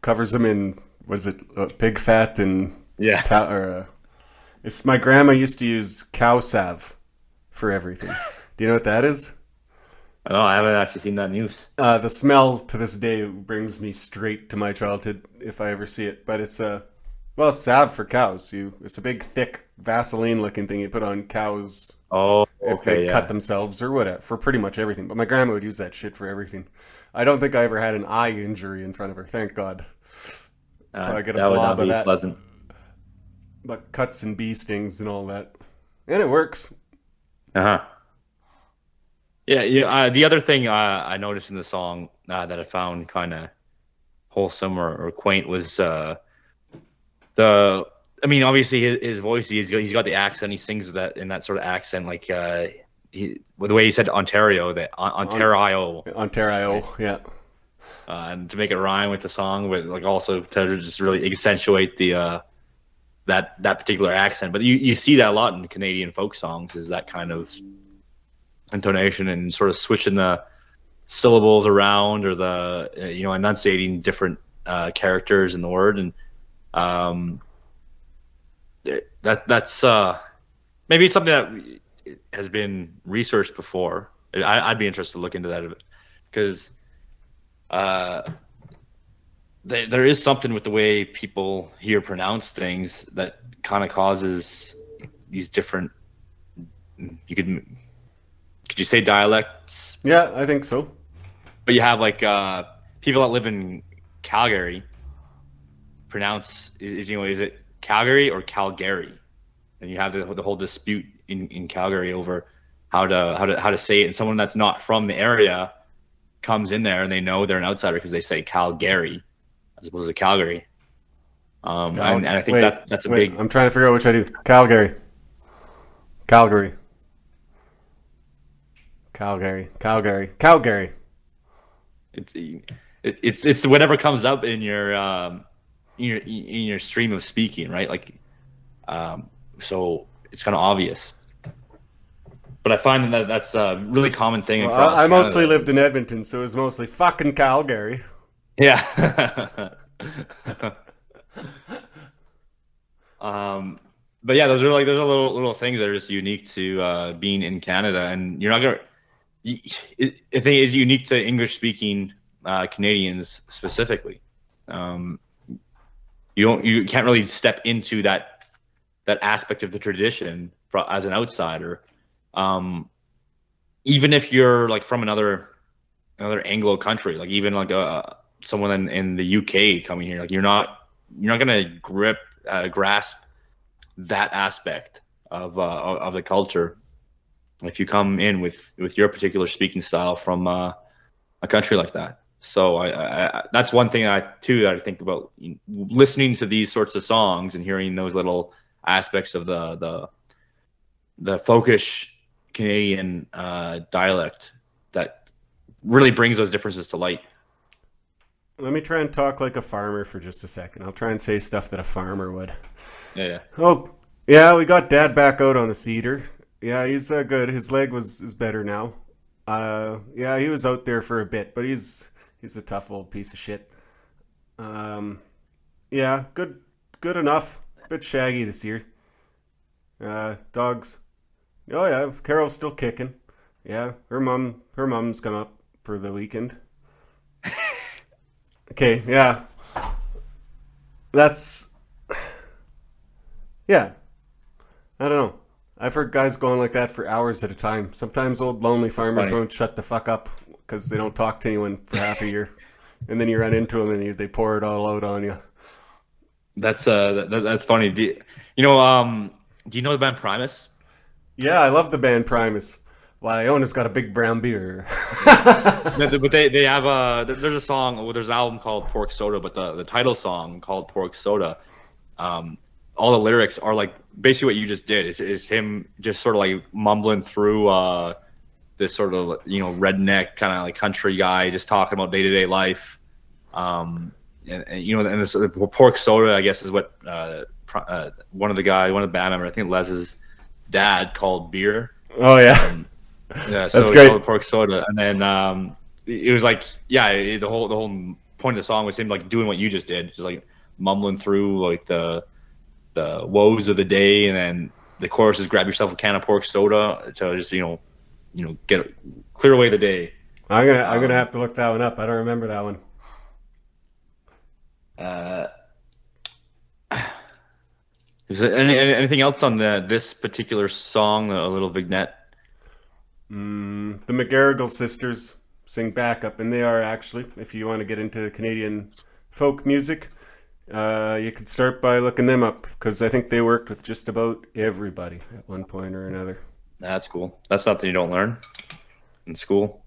B: covers them in, what is it, pig fat and it's my grandma used to use cow salve for everything. Do you know what that is?
A: No, I haven't actually seen that news.
B: The smell to this day brings me straight to my childhood if I ever see it. But it's salve for cows. It's a big, thick Vaseline-looking thing you put on cows if they cut themselves or whatever, for pretty much everything. But my grandma would use that shit for everything. I don't think I ever had an eye injury in front of her. Thank God. I get a
A: that would
B: blob
A: not
B: of
A: be
B: that.
A: pleasant.
B: But cuts and bee stings and all that, and it works.
A: Yeah. The other thing I noticed in the song that I found kind of wholesome or quaint was obviously his voice. He's got the accent. He sings that in that sort of accent, like the way he said Ontario, Ontario,
B: yeah.
A: And to make it rhyme with the song, but like also to just really accentuate the that particular accent. But you see that a lot in Canadian folk songs, is that kind of intonation and sort of switching the syllables around, or the enunciating different characters in the word. And that's maybe it's something that has been researched before. I'd be interested to look into that, because there is something with the way people here pronounce things that kind of causes these different. Could you say dialects?
B: Yeah, I think so.
A: But you have like people that live in Calgary pronounce is it Calgary or Calgary, and you have the whole dispute in Calgary over how to say it. And someone that's not from the area comes in there and they know they're an outsider because they say Calgary as opposed to Calgary. And I think that's a big.
B: I'm trying to figure out which I do. Calgary.
A: It's whatever comes up in your stream of speaking, right? Like, so it's kind of obvious. But I find that's a really common thing across
B: I
A: Canada.
B: mostly lived in Edmonton, so it was mostly fucking Calgary.
A: Yeah. But yeah, those are little things that are just unique to being in Canada, and you're not gonna. I think it's unique to English-speaking Canadians specifically. You can't really step into that aspect of the tradition as an outsider. Even if you're like from another Anglo country, like even like someone in the UK coming here, like you're not gonna grasp that aspect of the culture if you come in with your particular speaking style from a country like that. So I that's one thing that I think about listening to these sorts of songs and hearing those little aspects of the folkish Canadian dialect that really brings those differences to light.
B: Let me try and talk like a farmer for just a second. I'll try and say stuff that a farmer would.
A: Yeah.
B: Oh, yeah, we got Dad back out on the cedar. Yeah, he's good. His leg is better now. Yeah, he was out there for a bit, but he's a tough old piece of shit. Yeah, good enough. A bit shaggy this year. Dogs. Oh yeah, Carol's still kicking. Yeah, her mom's come up for the weekend. Okay, yeah. Yeah. I don't know. I've heard guys going like that for hours at a time. Sometimes old lonely farmers won't shut the fuck up because they don't talk to anyone for half a year. And then you run into them and they pour it all out on you.
A: That's funny. Do you know the band Primus?
B: Yeah, I love the band Primus. While Iona's got a big brown beer.
A: But they have there's a song, well, there's an album called Pork Soda, but the title song called Pork Soda, all the lyrics are like basically what you just did is him just sort of like mumbling through this sort of, you know, redneck kind of like country guy just talking about day-to-day life. And you know, and this Pork Soda, I guess, is what one of the band members, I think Les's dad, called beer.
B: Oh yeah.
A: Yeah,
B: That's
A: so
B: great.
A: it's called Pork Soda, and then it was like, yeah, the whole point of the song was him like doing what you just did, just like mumbling through like the woes of the day, and then the chorus is grab yourself a can of pork soda to just you know clear away the day.
B: I'm gonna have to look that one up. I don't remember that one.
A: Is there anything else on this particular song? A little vignette.
B: The McGarrigle sisters sing backup, and they are actually, if you want to get into Canadian folk music, you could start by looking them up, because I think they worked with just about everybody at one point or another.
A: That's cool. That's something you don't learn in school.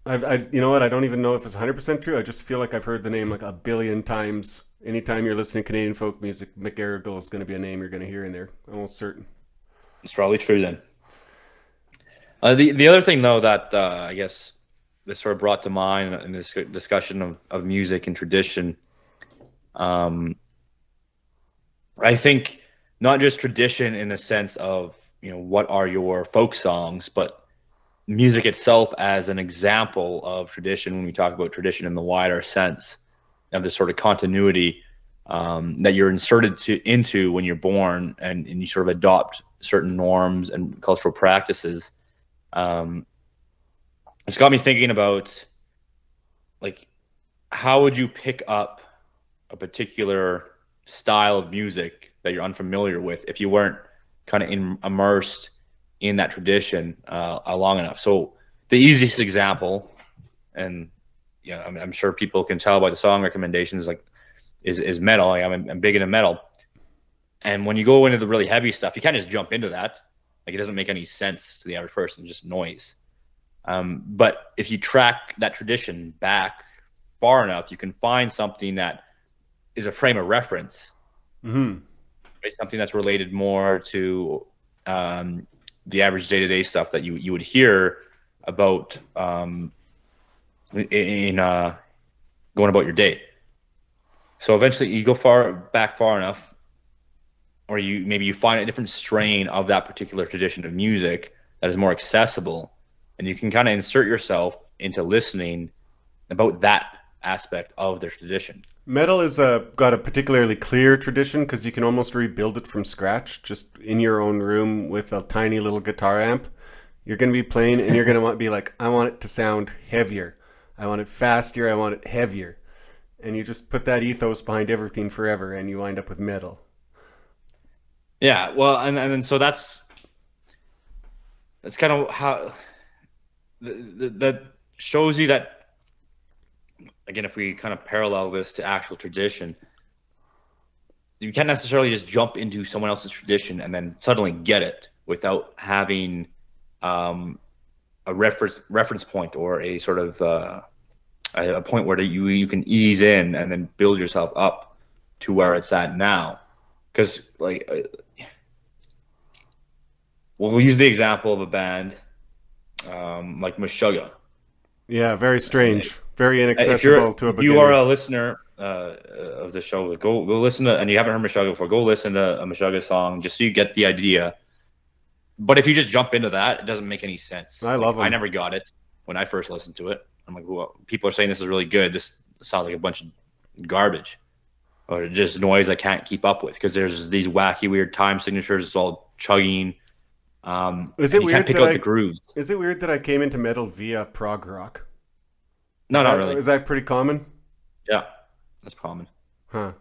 B: You know what? I don't even know if it's 100% true. I just feel like I've heard the name like a billion times. Anytime you're listening to Canadian folk music, McGarrigle is going to be a name you're going to hear in there. Almost certain.
A: It's probably true then. The other thing, though, that I guess this sort of brought to mind in this discussion of music and tradition, I think not just tradition in the sense of, you know, what are your folk songs, but music itself as an example of tradition. When we talk about tradition in the wider sense of this sort of continuity that you're inserted into when you're born, and you sort of adopt certain norms and cultural practices. It's got me thinking about, like, how would you pick up a particular style of music that you're unfamiliar with if you weren't kind of immersed in that tradition long enough? So the easiest example, and yeah, I'm sure people can tell by the song recommendations, like is metal. Like, I'm big into metal. And when you go into the really heavy stuff, you can't just jump into that. Like, it doesn't make any sense to the average person, just noise. But if you track that tradition back far enough, you can find something that is a frame of reference.
B: Mm-hmm.
A: Right? Something that's related more to the average day-to-day stuff that you would hear about in going about your day. So eventually you go far enough, or you find a different strain of that particular tradition of music that is more accessible, and you can kind of insert yourself into listening about that aspect of their tradition.
B: Metal is got a particularly clear tradition because you can almost rebuild it from scratch, just in your own room with a tiny little guitar amp. You're going to be playing, and you're going to be like, I want it to sound heavier. I want it faster. I want it heavier. And you just put that ethos behind everything forever, and you wind up with metal.
A: Yeah, well, and then so that's kind of how that shows you that, again, if we kind of parallel this to actual tradition, you can't necessarily just jump into someone else's tradition and then suddenly get it without having a reference point, or a sort of a point where you can ease in and then build yourself up to where it's at now. Because, like, we'll use the example of a band like Meshuggah.
B: Yeah, very strange, very inaccessible to a beginner.
A: If you are a listener of the show, go listen to, and you haven't heard Meshuggah before, go listen to a Meshuggah song just so you get the idea. But if you just jump into that, it doesn't make any sense.
B: I love them.
A: I never got it when I first listened to it. I'm like, well, people are saying this is really good. This sounds like a bunch of garbage, or just noise I can't keep up with, because there's these wacky, weird time signatures. It's all chugging.
B: Is it
A: you
B: weird
A: can't pick
B: that
A: out the grooves?
B: Is it weird that I came into metal via prog rock?
A: No, not really.
B: Is that pretty common?
A: Yeah, that's common.
B: Huh.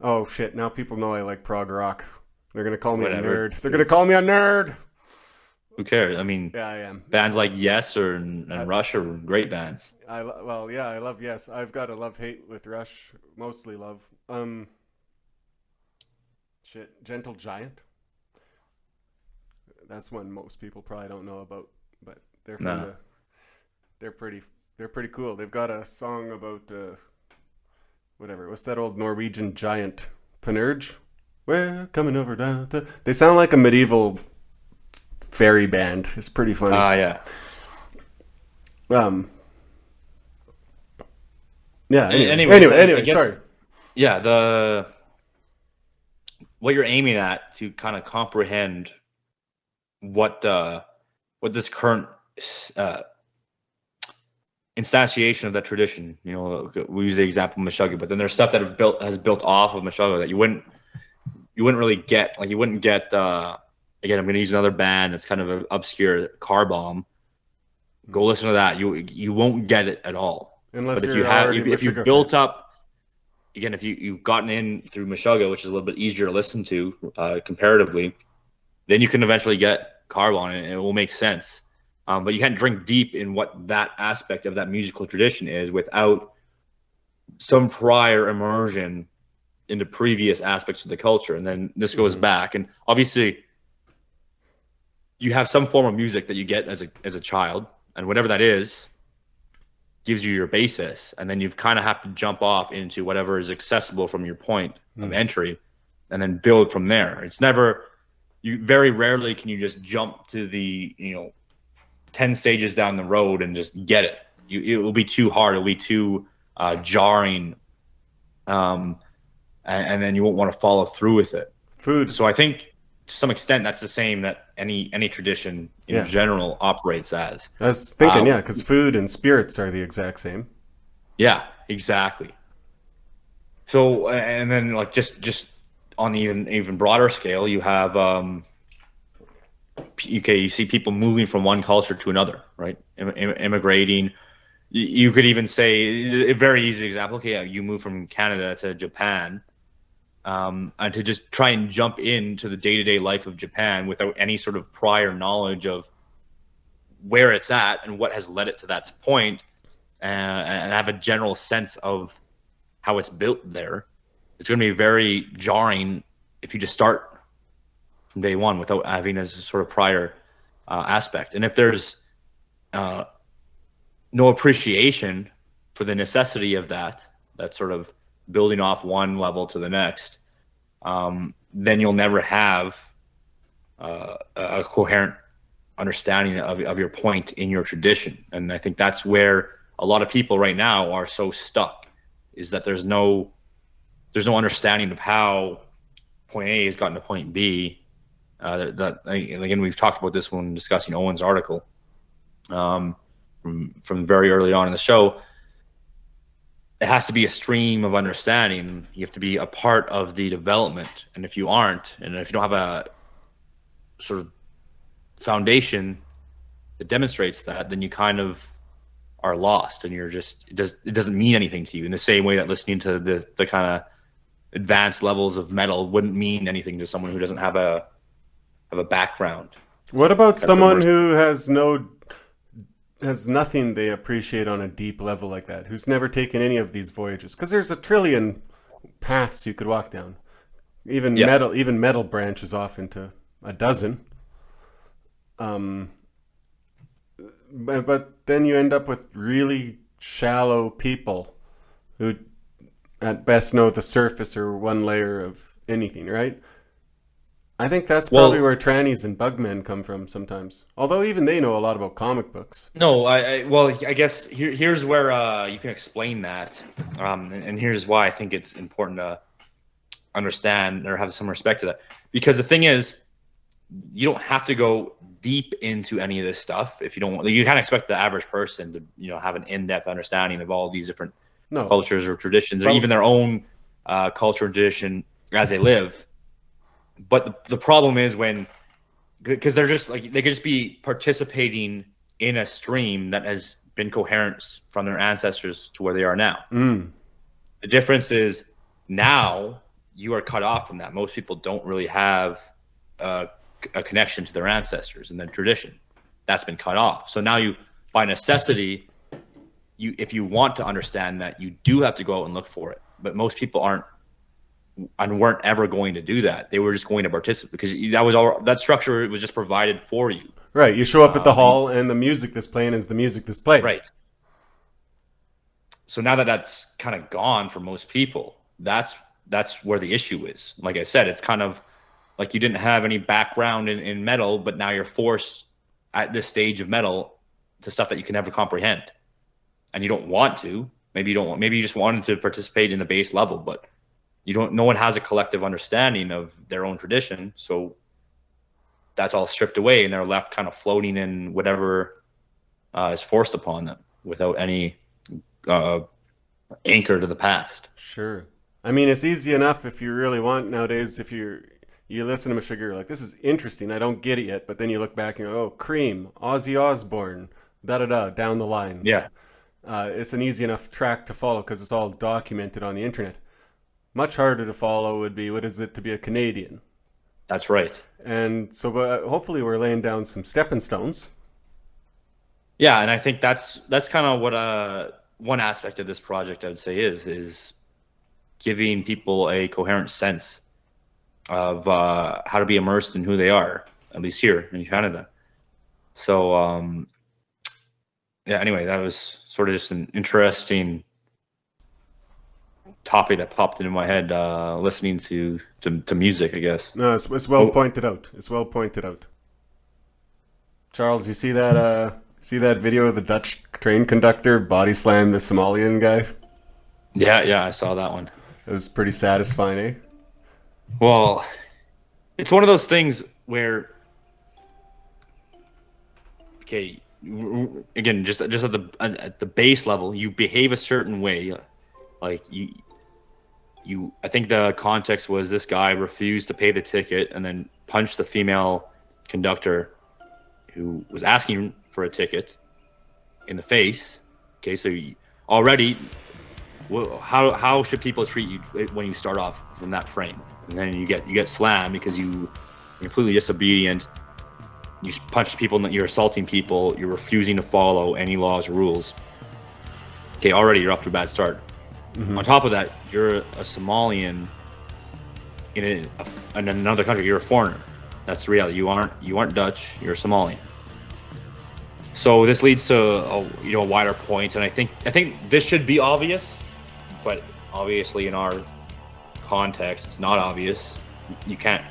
B: Oh shit! Now people know I like prog rock. They're gonna call me
A: Whatever.
B: a nerd. They're gonna call me a nerd.
A: Who cares? I mean,
B: Yeah, I am.
A: bands like Yes and Rush are great bands.
B: I love Yes. I've got a love-hate with Rush. Mostly love. Gentle Giant. That's one most people probably don't know about, but they're from
A: No.
B: they're pretty cool. They've got a song about whatever. What's that old Norwegian giant? Panurge? We're coming over down. They sound like a medieval fairy band. It's pretty funny.
A: Yeah.
B: Yeah.
A: Anyway,
B: Anyway.
A: I guess,
B: Sorry.
A: Yeah, what you're aiming at to kind of comprehend what this current instantiation of that tradition. You know, we use the example of Meshuggah, but then there's stuff that has built off of Meshuggah that you wouldn't really get. Like you wouldn't get. Again, I'm going to use another band that's kind of an obscure, Car Bomb. Go listen to that. You won't get it at all.
B: Unless
A: But if you built up, again, if you've gotten in through Meshuggah, which is a little bit easier to listen to comparatively, then you can eventually get Car Bomb, and it will make sense. But you can't drink deep in what that aspect of that musical tradition is without some prior immersion into previous aspects of the culture. And then this goes back, and obviously you have some form of music that you get as a child, and whatever that is gives you your basis, and then you kind of have to jump off into whatever is accessible from your point of entry, and then build from there. It's never, you very rarely can you just jump to the 10 stages down the road and just get it. It will be too hard. It'll be too jarring, and then you won't want to follow through with it.
B: Food.
A: So I think to some extent that's the same that any tradition in general operates as.
B: I was thinking, because food and spirits are the exact same.
A: Yeah, exactly. So, and then like just on the even broader scale, you have you see people moving from one culture to another, right? Immigrating. You could even say a very easy example. Okay, you move from Canada to Japan. And to just try and jump into the day-to-day life of Japan without any sort of prior knowledge of where it's at and what has led it to that point, and have a general sense of how it's built there, it's going to be very jarring if you just start from day one without having a sort of prior aspect. And if there's no appreciation for the necessity of that sort of building off one level to the next, then you'll never have a coherent understanding of your point in your tradition. And I think that's where a lot of people right now are so stuck, is that there's no understanding of how point A has gotten to point B. Again, we've talked about this when discussing Owen's article from very early on in the show. It has to be a stream of understanding. You have to be a part of the development. And if you aren't, and if you don't have a sort of foundation that demonstrates that, then you kind of are lost, and you're just, it doesn't mean anything to you, in the same way that listening to the kind of advanced levels of metal wouldn't mean anything to someone who doesn't have a background.
B: What about someone who has nothing they appreciate on a deep level like that, who's never taken any of these voyages? Because there's a trillion paths you could walk down. Even metal branches off into a dozen. But then you end up with really shallow people who at best know the surface or one layer of anything, right? I think that's probably where trannies and bugmen come from sometimes. Although even they know a lot about comic books.
A: No, I guess here's where you can explain that, and here's why I think it's important to understand or have some respect to that. Because the thing is, you don't have to go deep into any of this stuff if you don't want. You can't expect the average person to have an in-depth understanding of all these different cultures or traditions, or even their own culture and tradition as they live. But the problem is because they're just like, they could just be participating in a stream that has been coherent from their ancestors to where they are now. The difference is now you are cut off from that. Most people don't really have a connection to their ancestors and their tradition. That's been cut off. So now you, by necessity, if you want to understand that, you do have to go out and look for it. But most people aren't and weren't ever going to do that. They were just going to participate because that structure was just provided for you.
B: Right. You show up at the hall, and the music that's playing is the music that's playing.
A: Right. So now that that's kind of gone for most people, that's where the issue is. Like I said, it's kind of like you didn't have any background in metal, but now you're forced at this stage of metal to stuff that you can never comprehend, and you don't want to. Maybe you don't want. Maybe you just wanted to participate in the base level, but you don't. No one has a collective understanding of their own tradition, so that's all stripped away, and they're left kind of floating in whatever is forced upon them without any anchor to the past.
B: Sure. I mean, it's easy enough if you really want nowadays. If you listen to Meshuggah, you're like, this is interesting. I don't get it yet, but then you look back and you go, oh, Cream, Ozzy Osbourne, down the line.
A: Yeah.
B: It's an easy enough track to follow because it's all documented on the internet. Much harder to follow would be, what is it to be a Canadian?
A: That's right.
B: And so hopefully we're laying down some stepping stones.
A: Yeah, and I think that's kind of what one aspect of this project I would say is giving people a coherent sense of how to be immersed in who they are, at least here in Canada. So yeah, anyway, that was sort of just an interesting topic that popped into my head listening to music, I guess.
B: No, it's well pointed out. It's well pointed out. Charles, you see that video of the Dutch train conductor body slam the Somalian guy?
A: Yeah, I saw that one.
B: It was pretty satisfying, eh?
A: Well, it's one of those things where, okay, again, just at the base level, you behave a certain way, like you. I think the context was this guy refused to pay the ticket and then punched the female conductor who was asking for a ticket in the face. Okay, so already, how should people treat you when you start off from that frame? And then you get slammed because you're completely disobedient. You punch people, you're assaulting people, you're refusing to follow any laws or rules. Okay, already you're off to a bad start. Mm-hmm. On top of that, you're a Somalian in another country. You're a foreigner. That's the reality. You aren't Dutch. You're a Somalian. So this leads to a wider point, and I think this should be obvious, but obviously in our context, it's not obvious. You can't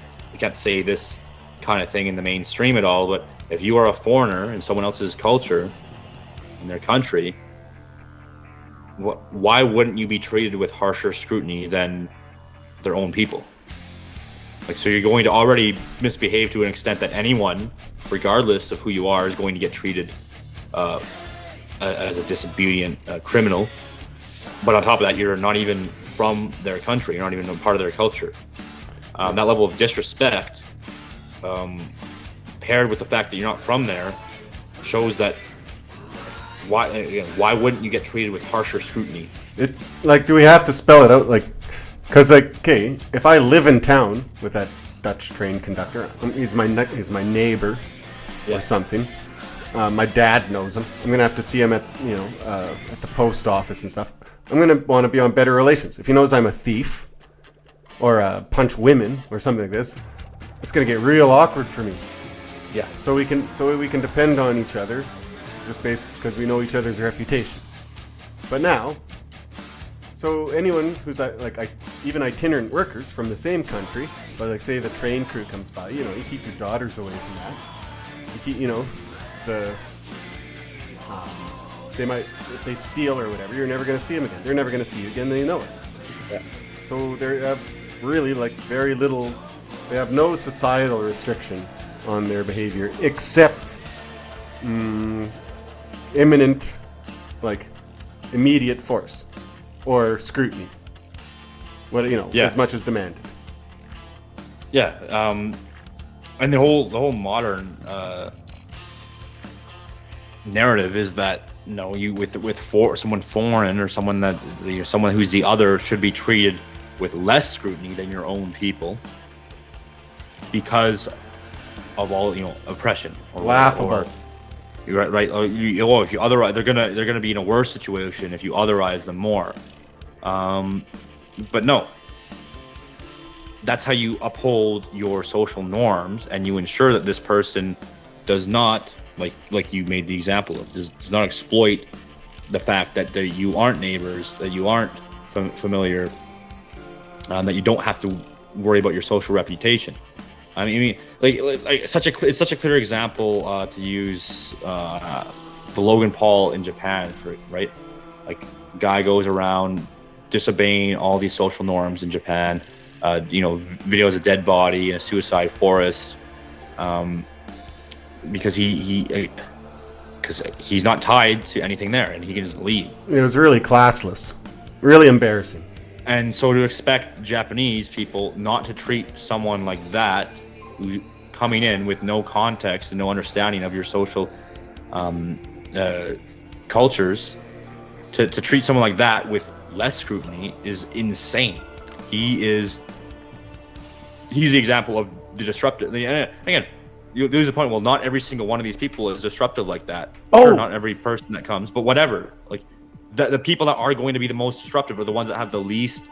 A: say this kind of thing in the mainstream at all. But if you are a foreigner in someone else's culture, in their country, why wouldn't you be treated with harsher scrutiny than their own people? Like, so you're going to already misbehave to an extent that anyone, regardless of who you are, is going to get treated as a disobedient criminal. But on top of that, you're not even from their country. You're not even a part of their culture. That level of disrespect, paired with the fact that you're not from there, shows that why wouldn't you get treated with harsher scrutiny?
B: Do we have to spell it out? Because okay, if I live in town with that Dutch train conductor, he's my neighbor, or something. My dad knows him. I'm gonna have to see him at the post office and stuff. I'm gonna want to be on better relations. If he knows I'm a thief or punch women or something like this, it's gonna get real awkward for me.
A: Yeah.
B: So we can depend on each other, just because we know each other's reputations. But now, so anyone who's even itinerant workers from the same country, but say the train crew comes by, you keep your daughters away from that. You keep, they might, if they steal or whatever, you're never going to see them again. They're never going to see you again. They know it.
A: Yeah.
B: So they have really very little. They have no societal restriction on their behavior except imminent, immediate force or scrutiny. As much as demanded.
A: Yeah, and the whole modern narrative is that someone foreign or someone that someone who's the other should be treated with less scrutiny than your own people because of all oppression or
B: laughable.
A: You're right. If you otherize, they're gonna be in a worse situation if you otherize them more. But no, that's how you uphold your social norms, and you ensure that this person does not, like you made the example of, does not exploit the fact that you aren't neighbors, that you aren't familiar, that you don't have to worry about your social reputation. I mean, it's such a clear example to use the Logan Paul in Japan, right? Like, guy goes around disobeying all these social norms in Japan. Videos a dead body in a suicide forest, because he's not tied to anything there, and he can just leave.
B: It was really classless, really embarrassing.
A: And so to expect Japanese people not to treat someone like that, who coming in with no context and no understanding of your social cultures, to treat someone like that with less scrutiny is insane. He's the example of the disruptive. Again, you lose the point. Well, not every single one of these people is disruptive like that.
B: Oh.
A: Sure, not every person that comes, but whatever. Like, the people that are going to be the most disruptive are the ones that have the least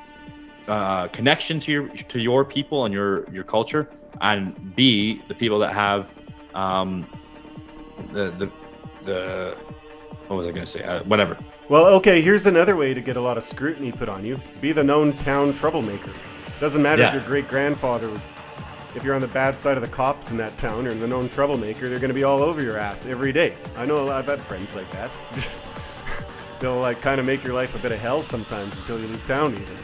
A: connection to your people and your culture, and B, the people that have the what was I going to say? Whatever.
B: Well, okay, here's another way to get a lot of scrutiny put on you. Be the known town troublemaker. Doesn't matter if your great-grandfather was... If you're on the bad side of the cops in that town, or the known troublemaker, they're going to be all over your ass every day. I know I've had friends like that. Just... They'll, like, kind of make your life a bit of hell sometimes until you leave town, even.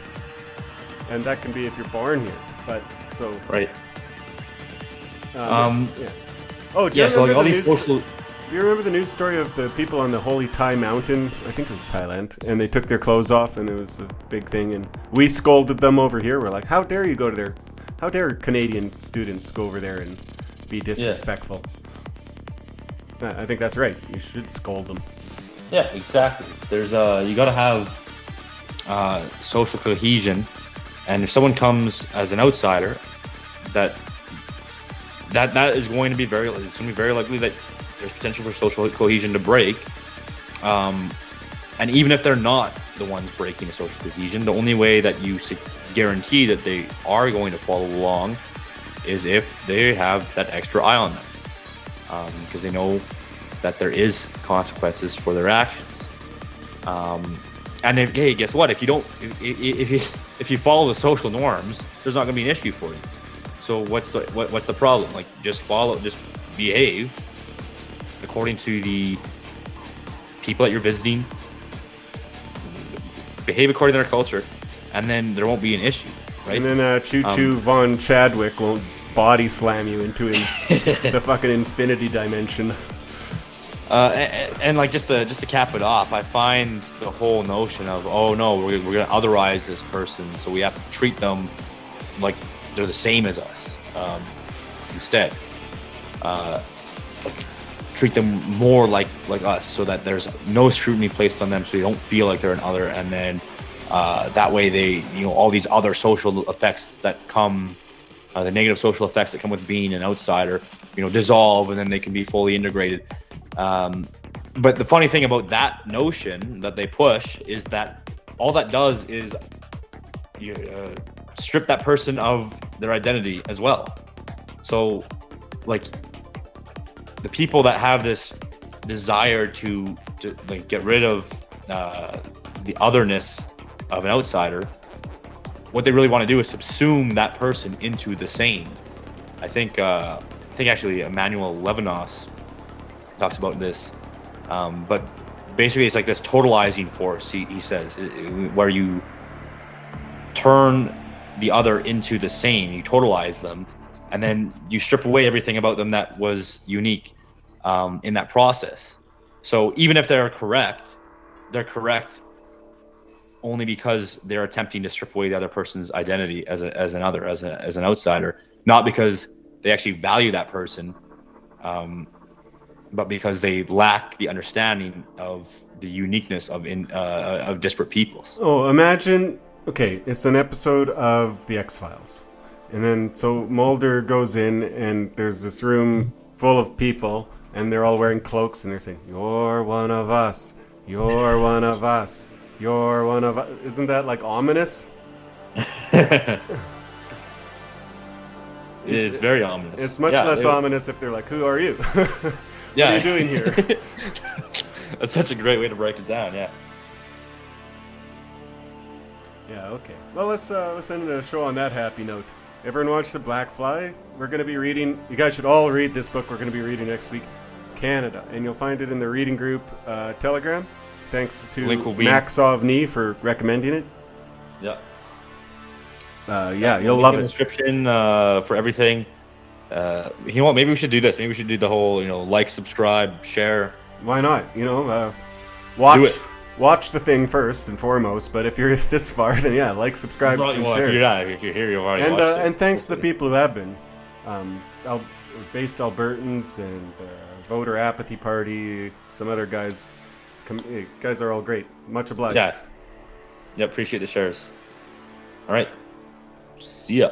B: And that can be if you're born here. But, so...
A: Right.
B: Yeah. Oh, do you
A: yeah, so like
B: remember
A: all
B: the
A: these
B: news...
A: social...
B: Do you remember the news story of the people on the Holy Thai Mountain? I think it was Thailand. And they took their clothes off, and it was a big thing. And we scolded them over here. We're like, how dare you go to there? How dare Canadian students go over there and be disrespectful? Yeah. I think that's right. You should scold them.
A: Yeah, exactly. There's you got to have social cohesion, and if someone comes as an outsider, that is going to be very likely that there's potential for social cohesion to break. And even if they're not the ones breaking the social cohesion, the only way that you guarantee that they are going to follow along is if they have that extra eye on them, because they know that there is consequences for their actions. And hey, guess what? If you follow the social norms, there's not going to be an issue for you. So what's the problem? Like, just behave according to the people that you're visiting. Behave according to their culture, and then there won't be an issue, right?
B: And then Choo Von Chadwick won't body slam you into the fucking infinity dimension.
A: And like just to cap it off, I find the whole notion of, oh no, we're gonna otherize this person, so we have to treat them like they're the same as us. Instead, treat them more like us, so that there's no scrutiny placed on them, so you don't feel like they're an other, and then that way they, all these other social effects that come, the negative social effects that come with being an outsider, dissolve, and then they can be fully integrated. But the funny thing about that notion that they push is that all that does is strip that person of their identity as well. So, like, the people that have this desire to like get rid of the otherness of an outsider, what they really want to do is subsume that person into the same. I think actually Emmanuel Levinas talks about this, but basically it's like this totalizing force, he says, where you turn the other into the same, you totalize them, and then you strip away everything about them that was unique in that process. So even if they're correct only because they're attempting to strip away the other person's identity as an outsider, not because they actually value that person, but because they lack the understanding of the uniqueness of disparate peoples.
B: Oh, imagine, okay, it's an episode of The X-Files. And then, so Mulder goes in, and there's this room full of people, and they're all wearing cloaks, and they're saying, "You're one of us. You're one of us. You're one of us." Isn't that, like, ominous?
A: It's very ominous.
B: It's much
A: Yeah,
B: less ominous if they're like, "Who are you? What
A: Yeah.
B: are you doing here?"
A: That's such a great way to break it down. Yeah.
B: Yeah, okay. Well, let's end the show on that happy note. Everyone watch The Black Fly? We're going to be reading, you guys should all read this book we're going to be reading next week, Canada. And you'll find it in the reading group Telegram. Thanks to
A: Link will be-
B: Max Ovni for recommending it.
A: Yeah.
B: Yeah, you'll love
A: In the
B: it.
A: description for everything. You know what? Maybe we should do this. Maybe we should do the whole, like, subscribe, share.
B: Why not?
A: Do
B: Watch
A: it.
B: watch the thing first and foremost, but if you're this far, then yeah, like, subscribe, and
A: Well,
B: share.
A: if you're here, you've already
B: And
A: watched it.
B: and thanks to the people who have been, based Albertans and Voter Apathy Party, some other guys. Guys are all great. Much obliged.
A: Yeah. Yeah, appreciate the shares. All right. See ya.